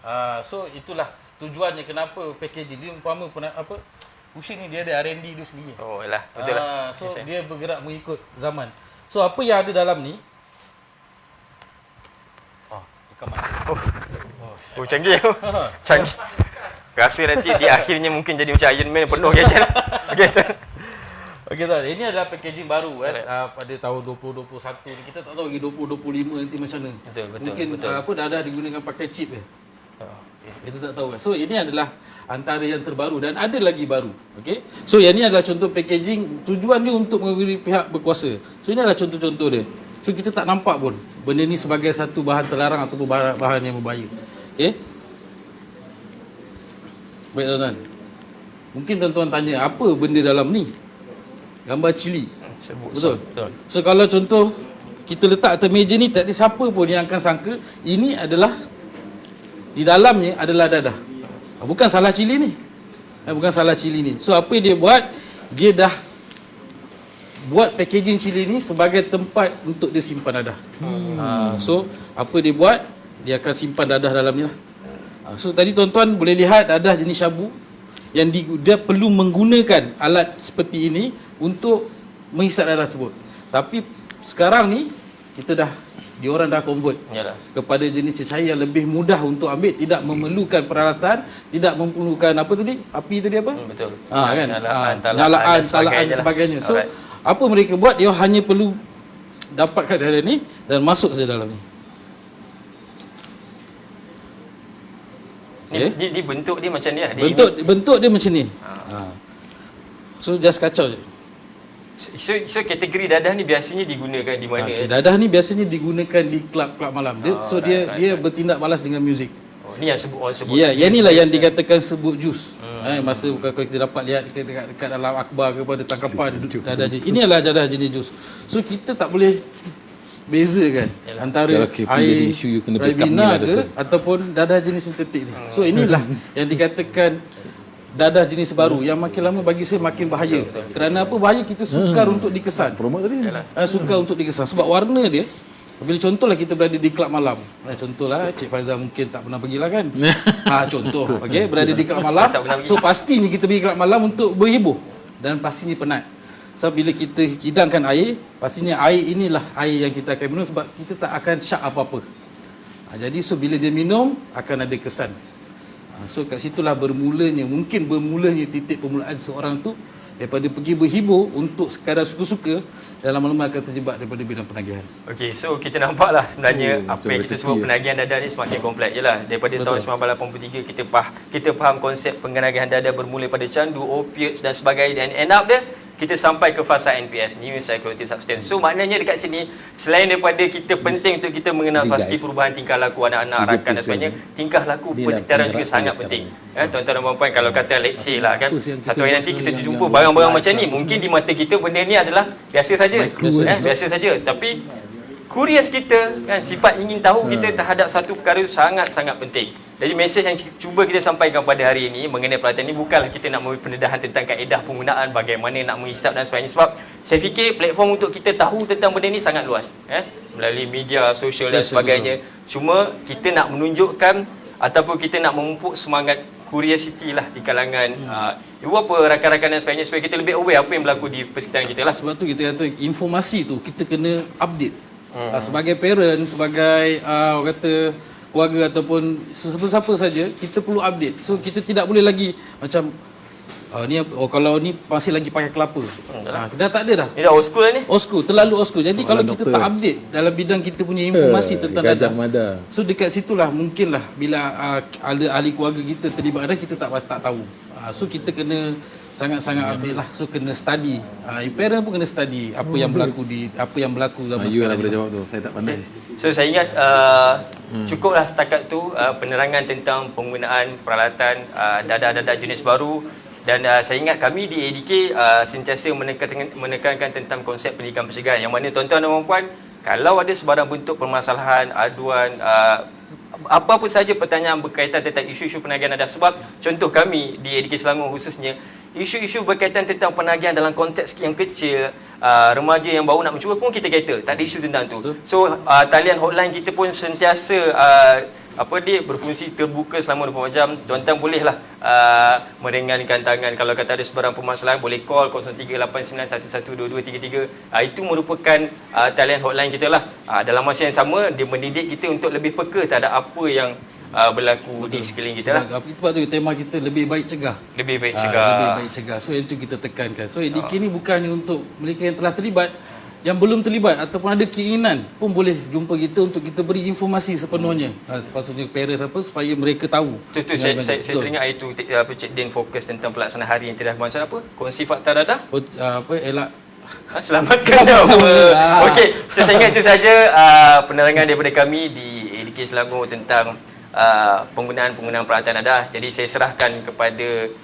So itulah tujuannya kenapa packaging dia umpama Musik ni dia ada R&D dia sendiri. Oh yalah, betul lah. So dia bergerak mengikut zaman. So apa yang ada dalam ni? Bukan mak. Oh canggih. Canggih. Rasa nanti di akhirnya mungkin jadi macam Iron Man penuh gadget. Okey. Okey tuan, ini adalah packaging baru kan pada tahun 2021 ni. Kita tak tahu lagi 2025 nanti macam mana. Betul. Mungkin dah digunakan pakai chip je. Kita tak tahu kan. So ini adalah antara yang terbaru dan ada lagi baru. Okey. So yang ni adalah contoh packaging, tujuan dia untuk mengaburi pihak berkuasa. So ini adalah contoh-contoh dia. So kita tak nampak pun benda ni sebagai satu bahan terlarang ataupun bahan yang berbahaya. Okey. Baik tuan-tuan. Mungkin tuan-tuan tanya apa benda dalam ni? Gambar cili. Betul. So kalau contoh kita letak atas meja ni, tak ada siapa pun yang akan sangka ini adalah di dalamnya adalah dadah. Bukan salah cili ni. Bukan salah cili ni. So apa dia buat? Dia dah buat packaging cili ni sebagai tempat untuk dia simpan dadah. So apa dia buat? Dia akan simpan dadah dalam ni lah. So tadi tuan-tuan boleh lihat dadah jenis syabu yang dia perlu menggunakan alat seperti ini untuk menghisap dadah tersebut. Tapi sekarang ni diorang dah convert kepada jenis cecair yang lebih mudah untuk ambil, tidak memerlukan peralatan, tidak memerlukan apa tadi? Api tadi apa? Betul. Kan? Nyalaan, talaan dan sebagainya. So apa mereka buat? Dia hanya perlu dapatkan dadah ni dan masuk saja dalam ni. Ni bentuk dia macam ni lah. Bentuk dia macam ni. So just kacau je. So kategori dadah ni biasanya digunakan di mana? Dadah ni biasanya digunakan di klub-klub malam. Dia bertindak balas dengan muzik. Ni yang orang sebut. Ya, yang inilah yang dikatakan sebut jus. Masa kalau kita dapat lihat dekat dalam akhbar kepada tangkapan dadah jenis. Ini adalah dadah jenis jus. So kita tak boleh bezakan antara air Ribena ke ataupun dadah jenis sintetik ni. So inilah yang dikatakan dadah jenis baru yang makin lama bagi saya makin bahaya. Kerana apa bahaya? Kita sukar untuk dikesan. Promote tadi. Sukar untuk dikesan sebab warna dia. Bila contohlah kita berada di kelab malam. Contohlah Cik Faizal mungkin tak pernah pergilah kan. Contoh. Okey, berada di kelab malam. So pastinya kita pergi kelab malam untuk berhibur dan pastinya penat. So bila kita hidangkan air, pastinya air inilah air yang kita akan minum sebab kita tak akan syak apa-apa. Jadi so bila dia minum akan ada kesan. So kat situlah mungkin bermulanya titik permulaan seorang tu daripada pergi berhibur untuk sekadar suka-suka dan lama-lama akan terjebak daripada bidang penagihan. Okey, so kita nampaklah sebenarnya apa yang kita sebut penagihan dadah ni semakin kompleks jelah. Daripada tahun 1983 kita faham konsep penagihan dadah bermula pada candu, opiates dan sebagainya, dan end up dia kita sampai ke fasa NPS, New Psychoactive Substance. So maknanya dekat sini selain daripada kita penting untuk kita mengenal pasti perubahan tingkah laku anak-anak, rakan dan sebagainya, tingkah laku persekitaran juga sangat penting. Tuan-tuan dan puan-puan, kalau kata let's say lah kan, satu hari nanti kita jumpa barang-barang macam ni, mungkin di mata kita benda ni adalah biasa saja. Biasa saja, tapi curious kita kan, sifat ingin tahu kita terhadap satu perkara itu sangat-sangat penting. Jadi mesej yang cuba kita sampaikan pada hari ini mengenai pelatihan ini bukanlah kita nak memberi pendedahan tentang kaedah penggunaan, bagaimana nak menghisap dan sebagainya. Sebab saya fikir platform untuk kita tahu tentang benda ini sangat luas, melalui media, sosial dan sebagainya. Cuma kita nak menunjukkan ataupun kita nak memupuk semangat curiosity lah di kalangan ibu apa, rakan-rakan dan sebagainya, supaya kita lebih aware apa yang berlaku di persekitaran kita lah. Sebab tu kita kata informasi tu kita kena update. Sebagai parent, sebagai orang kata keluarga ataupun siapa-siapa saja, kita perlu update. So kita tidak boleh lagi macam Kalau ni masih lagi pakai kelapa. Dah tak ada dah. Ni dah old school ni. Old school, terlalu old school. Jadi kalau kita tak update dalam bidang kita punya informasi tentang Gajah dadah. Mada. So dekat situlah mungkinlah bila ada ahli keluarga kita terlibat dadah, kita tak tahu. So kita kena sangat-sangat update lah. So kena study. Parent pun kena study apa yang berlaku zaman You sekarang. lah boleh jawab tu. Saya tak pandai. So saya ingat cukuplah setakat tu penerangan tentang penggunaan peralatan dadah-dadah jenis baru. Dan saya ingat kami di ADK sentiasa menekankan tentang konsep pendidikan pencegahan, yang mana tuan-tuan dan puan, kalau ada sebarang bentuk permasalahan, aduan, apa-apa saja pertanyaan berkaitan tentang isu-isu penagihan dadah, sebab contoh kami di ADK Selangor khususnya, isu-isu berkaitan tentang penagihan dalam konteks yang kecil, remaja yang baru nak mencuba pun kita cater, tak ada isu tentang tu. So talian hotline kita pun sentiasa berfungsi terbuka selama 24 jam. Tuan-tuan bolehlah meringankan tangan. Kalau kata ada sebarang permasalahan, boleh call 0389112233. Itu merupakan talian hotline kita lah. Dalam masa yang sama, dia mendidik kita untuk lebih peka terhadap apa yang berlaku di sekeliling kita lah. Sebab tu tema kita lebih baik cegah. Lebih baik cegah. Lebih baik cegah. So itu kita tekankan. So ADK ni bukannya untuk mereka yang telah terlibat, yang belum terlibat ataupun ada keinginan pun boleh jumpa kita untuk kita beri informasi sepenuhnya. Maksudnya parent supaya mereka tahu. Betul, saya teringat hari tu Cik Din fokus tentang pelaksanaan hari yang tidak bermasalah kongsi fakta dadah. Elak Selamatkan Okey, saya ingat itu saja penerangan daripada kami di ADK Selangor tentang penggunaan peralatan dadah. Jadi saya serahkan kepada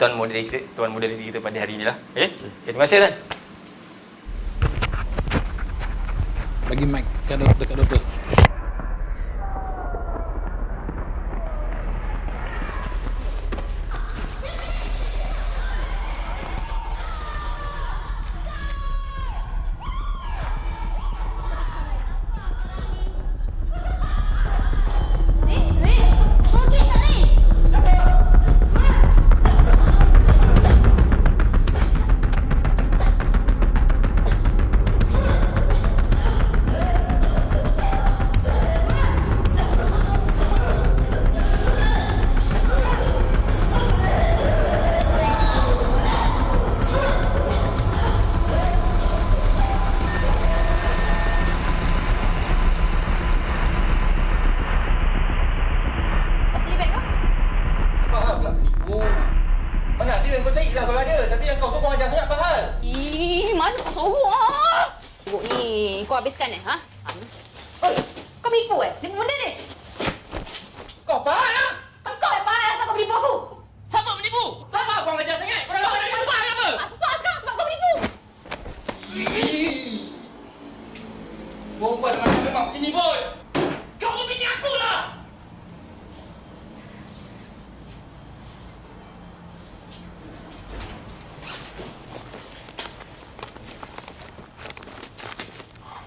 tuan moderator kita pada hari inilah. Okey. Terima kasih tuan. bagi mic dekat doktor. Habiskan ha? Oi, kau menipu Ni benda ni. Kau faham lah? Kau yang faham asal kau menipu aku. Siapa menipu? Siapa kau ngajar sangat? Kau dah menipu apa? Aspas kau sebab kau menipu. Perempuan macam memang sini boy. Kau bini aku lah.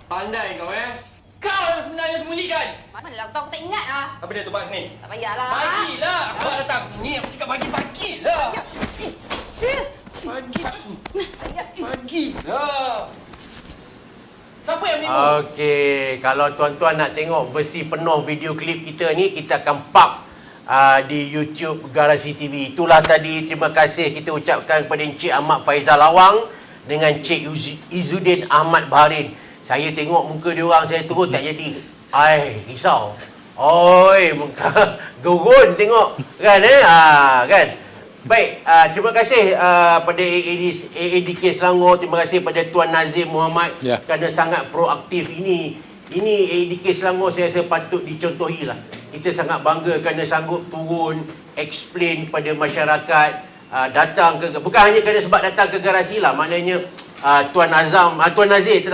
Pandai kau Kau yang sebenarnya sembunyikan. Manalah aku tahu, aku tak ingat lah. Apa dia tu buat sini? Tak payahlah. Bagilah. Aku datang sini, aku cakap bagi-bagilah. Bagilah. Siapa yang menipu? Okey, kalau tuan-tuan nak tengok versi penuh video klip kita ni, kita akan pub di YouTube Garasi TV. Itulah tadi, terima kasih kita ucapkan kepada Encik Ahmad Faizal Lawang dengan Cik Izzuddin Ahmad Baharin. Saya tengok muka dia orang, saya terus tak jadi. Risau. Oi, muka gurun tengok. Kan kan. Baik, terima kasih pada ADK Selangor, terima kasih pada Tuan Nazim Muhammad kerana sangat proaktif ini. Ini ADK Selangor saya rasa patut dicontohilah. Kita sangat bangga kerana sanggup turun explain kepada masyarakat, datang ke, bukan hanya kerana sebab datang ke garasi lah, maknanya Tuan Nazir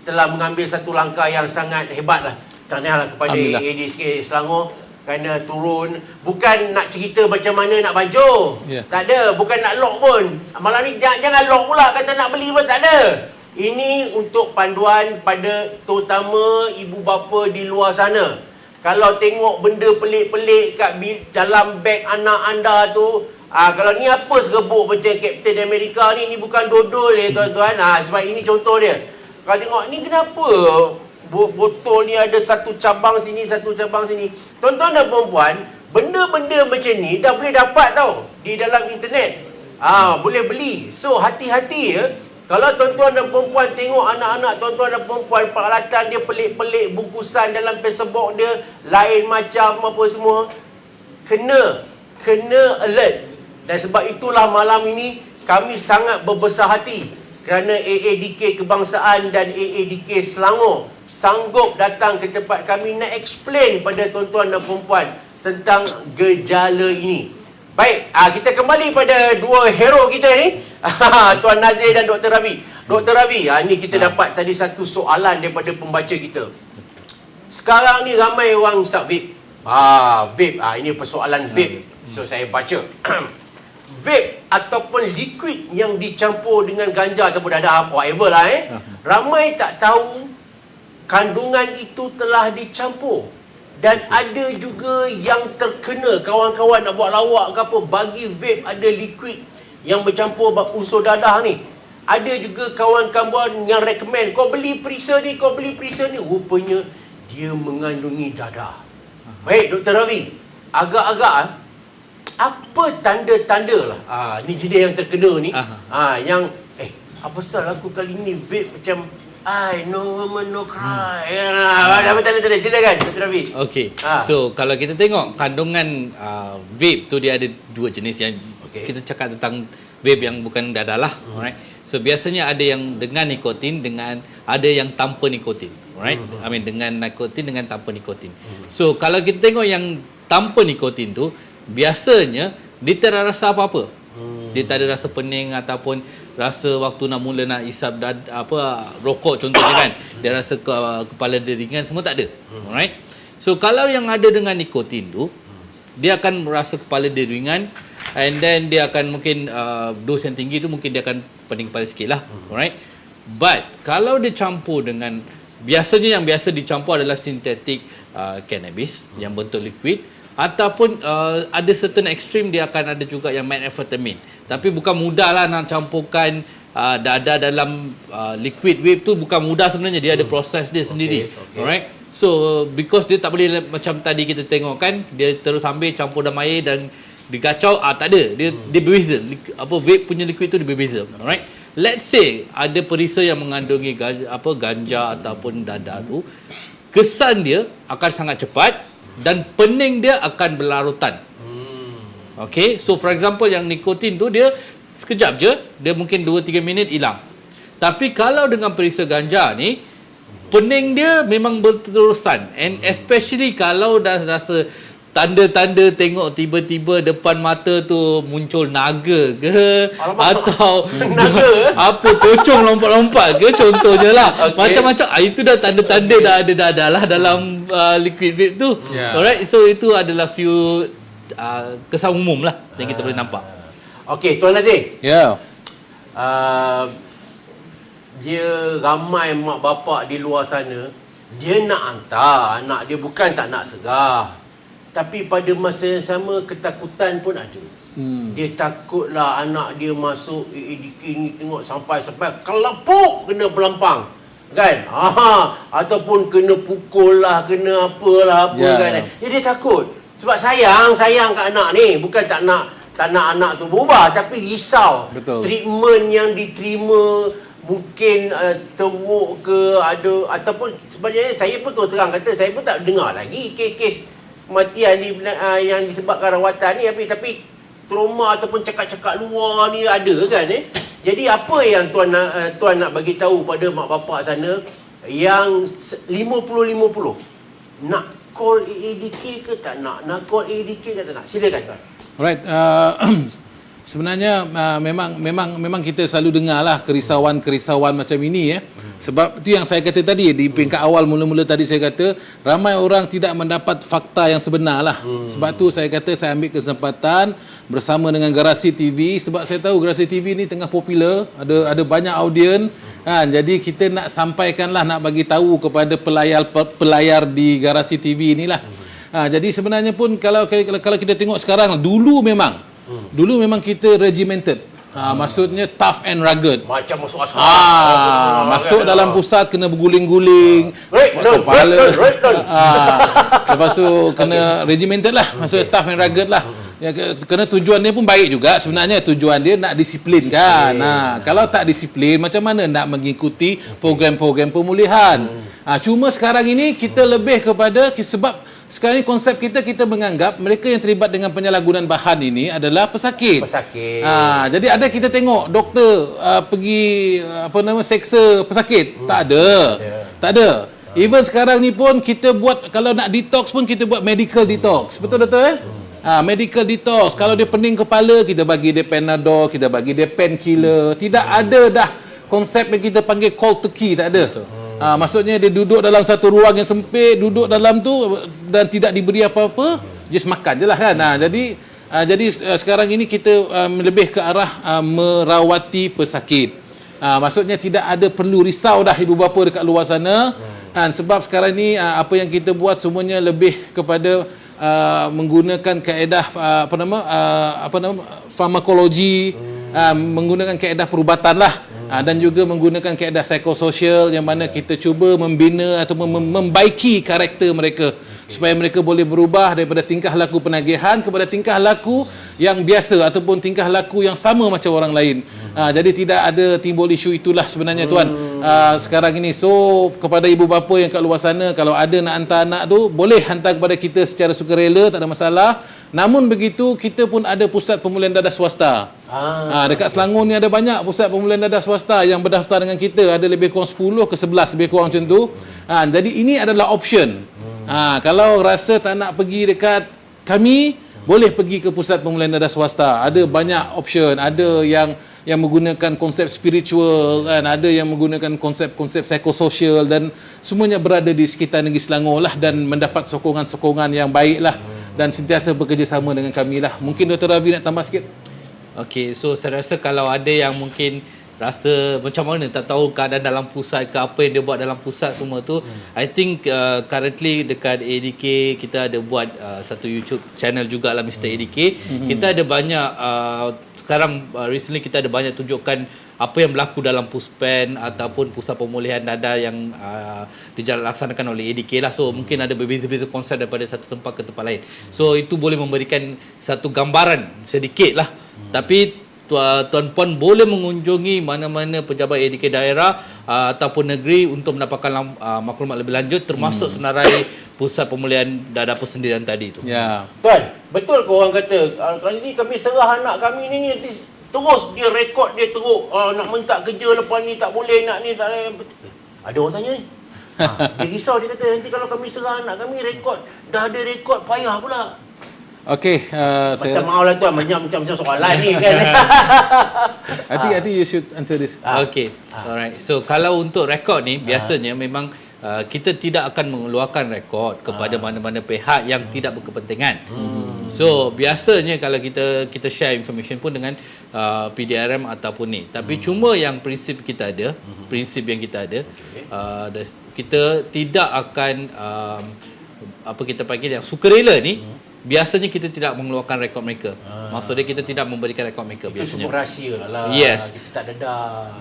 telah mengambil satu langkah yang sangat hebat lah. Tahniahlah kepada ADK Selangor kerana turun, bukan nak cerita macam mana nak baju. Tak ada, bukan nak lock pun. Malam ni jangan lock pula, kata nak beli pun tak ada. Ini untuk panduan pada terutama ibu bapa di luar sana. Kalau tengok benda pelik-pelik kat dalam beg anak anda tu, kalau ni apa serebuk macam Captain America ni bukan dodol ya tuan-tuan. Sebab ini contoh dia. Kalau tengok ni kenapa botol ni ada satu cabang sini, satu cabang sini. Tuan-tuan dan perempuan, benda-benda macam ni dah boleh dapat tau di dalam internet. Boleh beli. So hati-hati ya. Kalau tuan-tuan dan perempuan tengok anak-anak tuan-tuan dan perempuan, peralatan dia pelik-pelik, bungkusan dalam Facebook dia lain macam apa semua, kena alert. Dan sebab itulah malam ini kami sangat berbesar hati kerana AADK Kebangsaan dan AADK Selangor sanggup datang ke tempat kami nak explain pada tuan-tuan dan perempuan tentang gejala ini. Baik, kita kembali pada dua hero kita ni, Tuan Nazir dan Dr. Ravi. Dr. Ravi, ni kita dapat tadi satu soalan daripada pembaca kita. Sekarang ni ramai orang hisap vape. Vape. Ini persoalan vape. So saya baca. Vape ataupun liquid yang dicampur dengan ganja ataupun dadah, whatever lah ramai tak tahu kandungan itu telah dicampur. Dan ada juga yang terkena, kawan-kawan nak buat lawak ke apa, bagi vape ada liquid yang bercampur unsur dadah ni. Ada juga kawan-kawan yang recommend, kau beli perisa ni, rupanya dia mengandungi dadah. Baik, Dr. Ravi, agak-agak apa tanda-tanda lah ni jenis yang terkena ni, yang apa pasal aku kali ni vape macam no woman no cry. Apa tanda-tanda, silakan Dr. Ravi. Okey. So kalau kita tengok kandungan vape tu, dia ada dua jenis yang kita cakap tentang vape yang bukan dadah lah. Alright. So biasanya ada yang dengan nikotin, dengan ada yang tanpa nikotin. Alright. I mean dengan nikotin dengan tanpa nikotin. So kalau kita tengok yang tanpa nikotin tu, biasanya dia tak ada rasa apa-apa. Dia tak ada rasa pening ataupun rasa waktu nak mula nak isap rokok contohnya kan. Dia rasa kepala dia ringan, semua tak ada. Alright. So kalau yang ada dengan nikotin tu, dia akan merasa kepala dia ringan, and then dia akan mungkin dos yang tinggi tu mungkin dia akan pening kepala sikit lah. Alright. But kalau dia campur dengan, biasanya yang biasa dicampur adalah sintetik cannabis yang bentuk liquid, ataupun ada certain extreme dia akan ada juga yang methamphetamine. Tapi bukan mudah lah nak campurkan dadah dalam liquid vape tu, bukan mudah sebenarnya. Dia ada proses dia sendiri. Alright. So because dia tak boleh macam tadi kita tengok kan, dia terus ambil campur dalam air dan digacau, tak ada. Dia berbeza. Vape punya liquid tu dia berbeza. Alright. Let's say ada perisa yang mengandungi ganja ataupun dadah tu, kesan dia akan sangat cepat dan pening dia akan berlarutan. Okay, so for example yang nikotin tu dia sekejap je, dia mungkin 2-3 minit hilang. Tapi kalau dengan perisa ganja ni, pening dia memang berterusan. And especially kalau dah rasa tanda-tanda tengok tiba-tiba depan mata tu muncul naga ke, atau apa pocong lompat-lompat ke contohnya lah. Macam-macam, itu dah tanda-tanda dah ada dadah lah dalam liquid vape tu. Alright, so itu adalah few kesan umum lah yang kita boleh nampak. Okey, Tuan Nazir. Ya. Dia ramai mak bapak di luar sana, dia nak hantar anak dia, bukan tak nak segah, tapi pada masa yang sama ketakutan pun ada. Dia takutlah anak dia masuk AADK ni, tengok sampai kelepuk kena pelampang kan, ataupun kena pukul lah, kena apalah kan. Jadi dia takut sebab sayang kat anak ni, bukan tak nak anak tu berubah, tapi risau. Betul. Treatment yang diterima mungkin teruk ke, ada, ataupun sebenarnya saya pun terang kata, saya pun tak dengar lagi kes kematian yang disebabkan rawatan ni, tapi trauma ataupun cakap-cakap luar ni ada kan. Jadi apa yang tuan nak bagi tahu pada mak bapak sana yang 50-50, nak call AADK ke tak nak call AADK ke tak nak? Silakan tuan. Alright, sebenarnya memang kita selalu dengar lah kerisauan macam ini ya. Sebab itu yang saya kata tadi di peringkat awal mula-mula tadi, saya kata ramai orang tidak mendapat fakta yang sebenar lah. Sebab tu saya kata saya ambil kesempatan bersama dengan Garasi TV, sebab saya tahu Garasi TV ni tengah popular, ada banyak audien. Jadi kita nak sampaikanlah, nak bagi tahu kepada pelayar di Garasi TV inilah. Jadi sebenarnya pun kalau kita tengok sekarang, dulu memang kita regimented. Maksudnya tough and rugged. Macam masuk asrama. Masuk dalam pusat kena berguling-guling. Kepala. Lepas tu kena regimented lah. Maksudnya tough and rugged lah. Ya, kerana tujuan dia pun baik juga. Sebenarnya tujuan dia nak disiplin kan. Nah, kalau tak disiplin, macam mana nak mengikuti program-program pemulihan? Cuma sekarang ini kita lebih kepada, sebab sekarang ni konsep kita menganggap mereka yang terlibat dengan penyalahgunaan bahan ini adalah pesakit. Jadi ada kita tengok doktor pergi seksa pesakit. Tak ada. Even sekarang ni pun kita buat, kalau nak detox pun kita buat medical detox. Betul doktor medical detox. Kalau dia pening kepala, kita bagi dia Panadol, kita bagi dia painkiller. Tidak ada dah konsep yang kita panggil cold turkey, tak ada. Maksudnya dia duduk dalam satu ruang yang sempit, duduk dalam tu dan tidak diberi apa-apa, just makan je lah kan. Jadi sekarang ini kita lebih ke arah merawati pesakit. Maksudnya tidak ada perlu risau dah ibu bapa dekat luar sana. Sebab sekarang ni apa yang kita buat semuanya lebih kepada menggunakan kaedah farmakologi, menggunakan kaedah perubatan lah. Dan juga menggunakan kaedah psikososial yang mana kita cuba membina atau membaiki karakter mereka supaya mereka boleh berubah daripada tingkah laku penagihan kepada tingkah laku yang biasa ataupun tingkah laku yang sama macam orang lain. Jadi tidak ada timbul isu itulah sebenarnya tuan. Sekarang ini kepada ibu bapa yang kat luar sana, kalau ada nak hantar anak tu boleh hantar kepada kita secara sukarela, tak ada masalah. Namun begitu kita pun ada pusat pemulihan dadah swasta. Dekat Selangor ni ada banyak pusat pemulihan dadah swasta yang berdaftar dengan kita, ada lebih kurang 10 ke 11 lebih kurang macam tu. Jadi ini adalah option. Kalau rasa tak nak pergi dekat kami, boleh pergi ke pusat pemulihan dadah swasta. Ada banyak option, ada yang menggunakan konsep spiritual kan, ada yang menggunakan konsep-konsep psikososial dan semuanya berada di sekitar negeri Selangor lah dan mendapat sokongan-sokongan yang baik lah dan sentiasa bekerjasama dengan kami lah. Mungkin Dr. Ravi nak tambah sikit? Okey, so saya rasa kalau ada yang mungkin rasa macam mana tak tahu keadaan dalam pusat ke apa yang dia buat dalam pusat semua tu, I think currently dekat ADK kita ada buat satu YouTube channel jugalah Mr. ADK. Kita ada banyak sekarang recently kita ada banyak tunjukkan apa yang berlaku dalam puspen ataupun pusat pemulihan dadah yang dilaksanakan oleh ADK lah. So mungkin ada berbeza-beza konsep daripada satu tempat ke tempat lain. So itu boleh memberikan satu gambaran sedikit lah. Tapi Tuan Puan boleh mengunjungi mana-mana pejabat ADK daerah ataupun negeri untuk mendapatkan maklumat lebih lanjut, termasuk senarai pusat pemulihan dadah persendirian tadi tu. Ya. Tuan, betul ke orang kata kali ni kami serah anak kami ni terus dia rekod dia teruk nak minta kerja lepas ni tak boleh, nak ni tak boleh. Ada orang tanya ni. Dia risau, dia kata nanti kalau kami serah anak kami rekod, dah ada rekod payah pula. Okey, Minta maaf lah tuan, macam soalan ni kan. I think you should answer this. Okey, alright. So kalau untuk rekod ni biasanya memang kita tidak akan mengeluarkan rekod kepada mana-mana pihak yang tidak berkepentingan. So biasanya kalau kita share information pun dengan PDRM ataupun ni. Tapi cuma yang prinsip yang kita ada, kita tidak akan apa kita panggil yang sukarela ni. Biasanya kita tidak mengeluarkan rekod mereka. Maksudnya kita tidak memberikan rekod mereka Itu biasanya. semua rahsia lah. Yes. Kita tak dedah.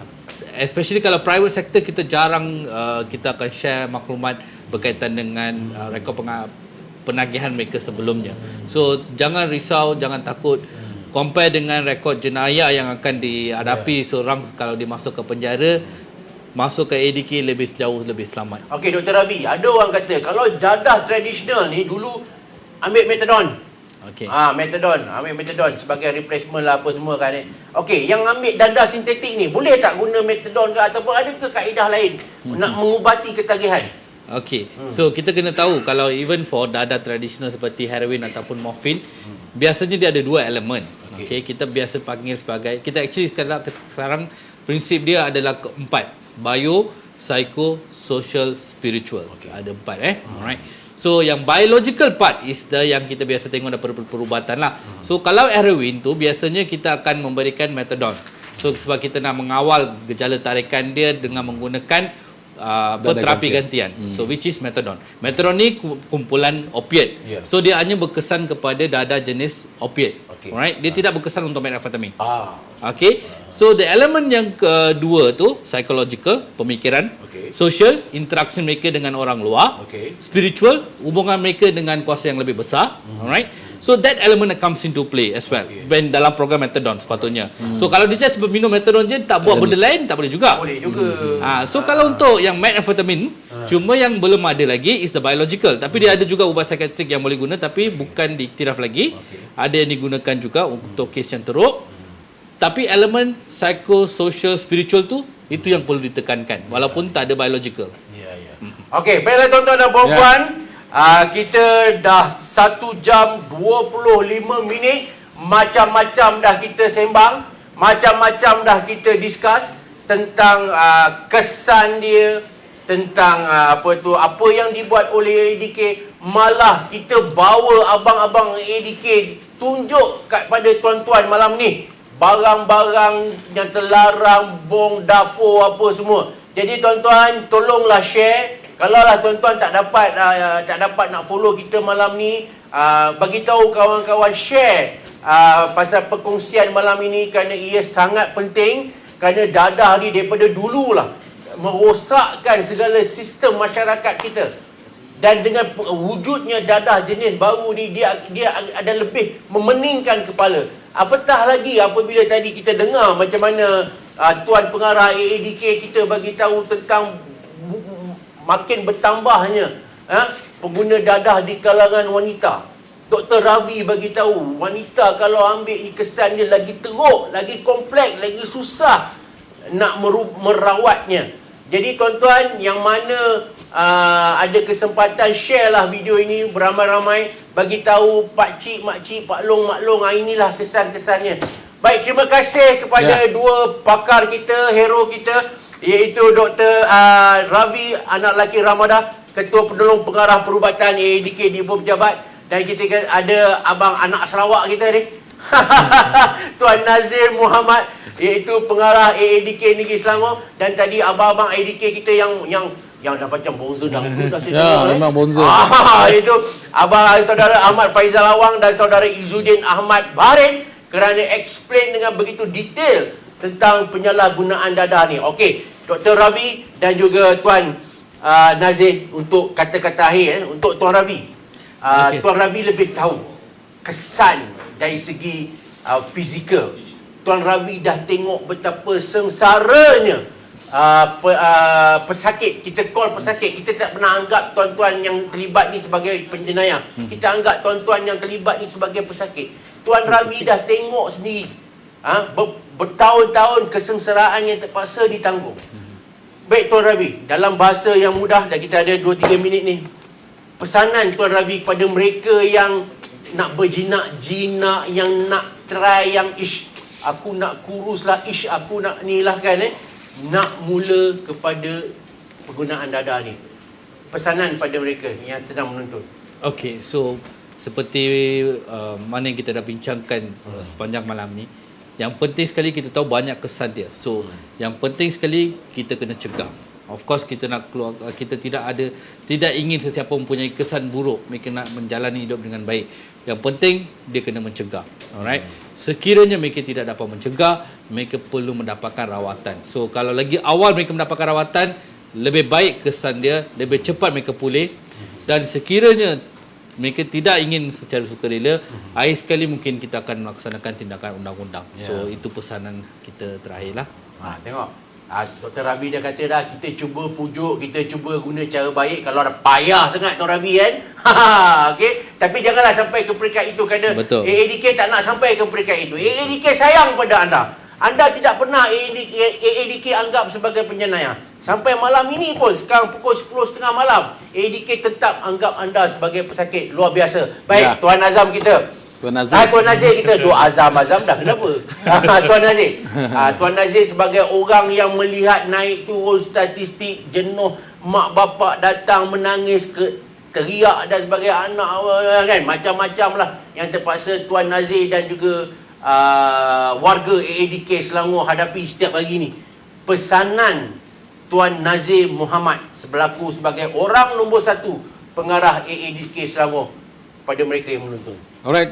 Especially kalau private sector, kita jarang kita akan share maklumat berkaitan dengan rekod penagihan mereka sebelumnya. So jangan risau, jangan takut. Compare dengan rekod jenayah yang akan dihadapi seorang kalau dia masuk ke penjara, masuk ke ADK lebih jauh lebih selamat. Okey Dr. Ravi, ada orang kata kalau jadah tradisional ni dulu ambil metadon. Okey. Ambil metadon sebagai replacement lah apa semua kan. Okey, yang ambil dadah sintetik ni boleh tak guna metadon ke ataupun ada ke kaedah lain nak mengubati ketagihan? Okey. So kita kena tahu kalau even for dadah tradisional seperti heroin ataupun morfin, biasanya dia ada dua elemen. Okey, kita biasa panggil sebagai, kita actually sekarang prinsip dia adalah keempat. Bio, psycho, social, spiritual. Ada empat alright. So yang biological part is yang kita biasa tengok daripada perubatan lah. So kalau heroin tu biasanya kita akan memberikan metadon. So sebab kita nak mengawal gejala tarikan dia dengan menggunakan terapi gantian. So which is metadon. Metadon ni kumpulan opiat. So dia hanya berkesan kepada dadah jenis opiat. Alright, dia tidak berkesan untuk methamphetamine. Okay. So the element yang kedua tu psychological, pemikiran, social, interaksi mereka dengan orang luar, spiritual, hubungan mereka dengan kuasa yang lebih besar, alright. So that element that comes into play as well when dalam program methadone sepatutnya. So kalau dia just minum methadone je tak buat benda lain tak boleh juga. Boleh juga. So kalau untuk yang methamphetamine cuma yang belum ada lagi is the biological, tapi dia ada juga ubat psikiatrik yang boleh guna tapi bukan diiktiraf lagi. Ada yang digunakan juga untuk kes yang teruk. Tapi elemen psychosocial spiritual tu itu yang perlu ditekankan walaupun tak ada biological. Okey, baiklah tuan-tuan dan puan-puan, kita dah 1 jam 25 minit, macam-macam dah kita sembang, macam-macam dah kita discuss tentang kesan dia, tentang apa yang dibuat oleh ADK. Malah kita bawa abang-abang ADK tunjuk kepada tuan-tuan malam ni barang-barang yang terlarang, bong dapur apa semua. Jadi tuan-tuan tolonglah share. Kalaulah tuan-tuan tak dapat nak follow kita malam ni, bagi tahu kawan-kawan, share pasal perkongsian malam ini kerana ia sangat penting. Kerana dadah ni daripada dululah merosakkan segala sistem masyarakat kita. Dan dengan wujudnya dadah jenis baru ni, dia ada lebih memeningkan kepala. Apatah lagi apabila tadi kita dengar macam mana Tuan Pengarah AADK kita bagi tahu tentang makin bertambahnya pengguna dadah di kalangan wanita. Dr. Ravi bagi tahu wanita kalau ambil ni kesan dia lagi teruk, lagi kompleks, lagi susah nak merawatnya. Jadi tuan-tuan yang mana ada kesempatan share lah video ini beramai-ramai, bagi tahu pakcik, makcik, pak long, mak long, inilah kesan-kesannya. Baik, terima kasih kepada dua pakar kita, hero kita, iaitu Dr. Ravi anak lelaki Ramadah, Ketua Penolong Pengarah Perubatan AADK di Ibu Pejabat, dan kita ada abang anak Sarawak kita ni Tuan Nazir Muhammad, iaitu Pengarah AADK Negeri Selangor, dan tadi abang-abang AADK kita yang dah macam bonzo dangdut dah saya memang bonzo. Itu abang saudara Ahmad Faizal Awang dan saudara Izzuddin Ahmad Baharin kerana explain dengan begitu detail tentang penyalahgunaan dadah ni. Okey, Dr. Ravi dan juga Tuan Nazir, untuk kata-kata akhir untuk Tuan Ravi. Tuan Ravi lebih tahu kesan dari segi fizikal. Tuan Ravi dah tengok betapa sengsaranya pesakit. Kita call pesakit. Kita tak pernah anggap tuan-tuan yang terlibat ni sebagai penjenayah. Kita anggap tuan-tuan yang terlibat ni sebagai pesakit. Tuan Ravi dah tengok sendiri bertahun-tahun kesengsaraan yang terpaksa ditanggung. Baik Tuan Ravi, dalam bahasa yang mudah, dan kita ada 2-3 minit ni, pesanan Tuan Ravi kepada mereka yang nak berjinak-jinak, yang nak try, yang aku nak kurus lah, aku nak ni lah kan, nak mula kepada penggunaan dadah ni. Pesanan pada mereka yang sedang menuntut. Okay, so seperti mana yang kita dah bincangkan sepanjang malam ni, yang penting sekali kita tahu banyak kesan dia. So yang penting sekali kita kena cegah. Of course kita nak keluar, kita tidak ingin sesiapa mempunyai kesan buruk, mereka nak menjalani hidup dengan baik. Yang penting dia kena mencegah. Alright. Sekiranya mereka tidak dapat mencegah, mereka perlu mendapatkan rawatan. So kalau lagi awal mereka mendapatkan rawatan, lebih baik kesan dia, lebih cepat mereka pulih. Dan sekiranya mereka tidak ingin secara sukarela, akhir sekali mungkin kita akan melaksanakan tindakan undang-undang. So itu pesanan kita terakhirlah. Tengok. Dr. Ravi dah kata dah, kita cuba pujuk, kita cuba guna cara baik. Kalau ada payah sangat Dr. Ravi kan. Okay? Tapi janganlah sampai ke peringkat itu, kerana AADK tak nak sampai ke peringkat itu. AADK sayang pada anda. Anda tidak pernah AADK anggap sebagai penjenayah. Sampai malam ini pun, sekarang pukul 10.30 malam, AADK tetap anggap anda sebagai pesakit. Luar biasa. Baik, Tuan Azam kita. Tuan Nazir kita. Azam dah kenapa? Tuan Nazir. Tuan Nazir sebagai orang yang melihat naik turun statistik, jenuh, mak bapak datang menangis, teriak dan sebagai anak kan, macam-macam lah yang terpaksa Tuan Nazir dan juga warga AADK Selangor hadapi setiap hari ni. Pesanan Tuan Nazir Muhammad sebagai orang nombor 1 pengarah AADK Selangor pada mereka yang menonton. Alright,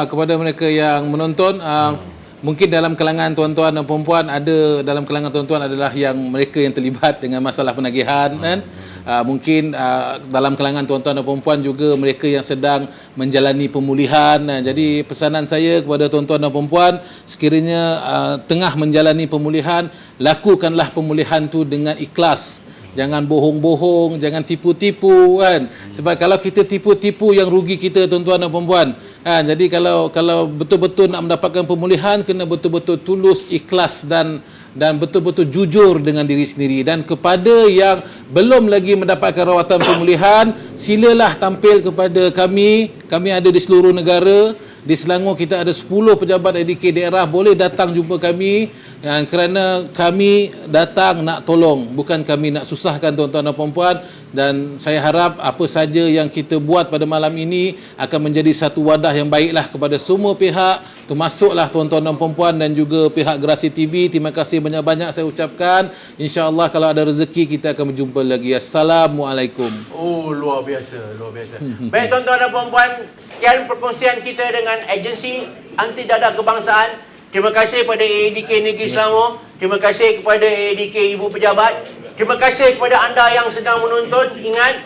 kepada mereka yang menonton, mungkin dalam kalangan tuan-tuan dan perempuan, ada dalam kalangan tuan-tuan adalah yang mereka yang terlibat dengan masalah penagihan kan. Mungkin dalam kalangan tuan-tuan dan puan-puan juga mereka yang sedang menjalani pemulihan. Jadi pesanan saya kepada tuan-tuan dan puan-puan, sekiranya tengah menjalani pemulihan, lakukanlah pemulihan tu dengan ikhlas. Jangan bohong-bohong, jangan tipu-tipu kan. Sebab kalau kita tipu-tipu yang rugi kita tuan-tuan dan puan-puan. Jadi kalau betul-betul nak mendapatkan pemulihan, kena betul-betul tulus, ikhlas dan betul-betul jujur dengan diri sendiri. Dan kepada yang belum lagi mendapatkan rawatan pemulihan, silalah tampil kepada kami. Kami ada di seluruh negara. Di Selangor kita ada 10 pejabat ADK daerah, boleh datang jumpa kami kerana kami datang nak tolong, bukan kami nak susahkan tuan-tuan dan puan-puan. Dan saya harap apa saja yang kita buat pada malam ini akan menjadi satu wadah yang baiklah kepada semua pihak, termasuklah tuan-tuan dan puan-puan dan juga pihak Gerasi TV. Terima kasih banyak-banyak saya ucapkan. InsyaAllah kalau ada rezeki kita akan berjumpa lagi. Assalamualaikum. Oh, luar biasa, luar biasa. Baik tuan-tuan dan puan-puan, sekian perkongsian kita dengan agensi anti dadah kebangsaan. Terima kasih kepada AADK Negeri Selangor. Terima kasih kepada AADK Ibu Pejabat. Terima kasih kepada anda yang sedang menonton. Ingat,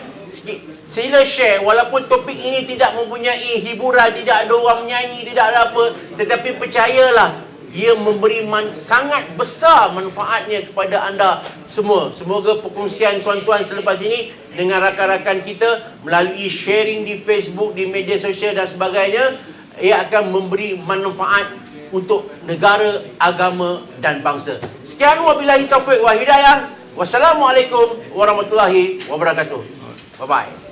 sila share walaupun topik ini tidak mempunyai hiburan, tidak ada orang menyanyi, tidak ada apa, tetapi percayalah, ia memberi sangat besar manfaatnya kepada anda semua. Semoga perkongsian tuan-tuan selepas ini dengan rakan-rakan kita melalui sharing di Facebook, di media sosial dan sebagainya, ia akan memberi manfaat untuk negara, agama dan bangsa. Sekian, wabillahi taufiq wa hidayah. Wassalamualaikum warahmatullahi wabarakatuh. Bye-bye.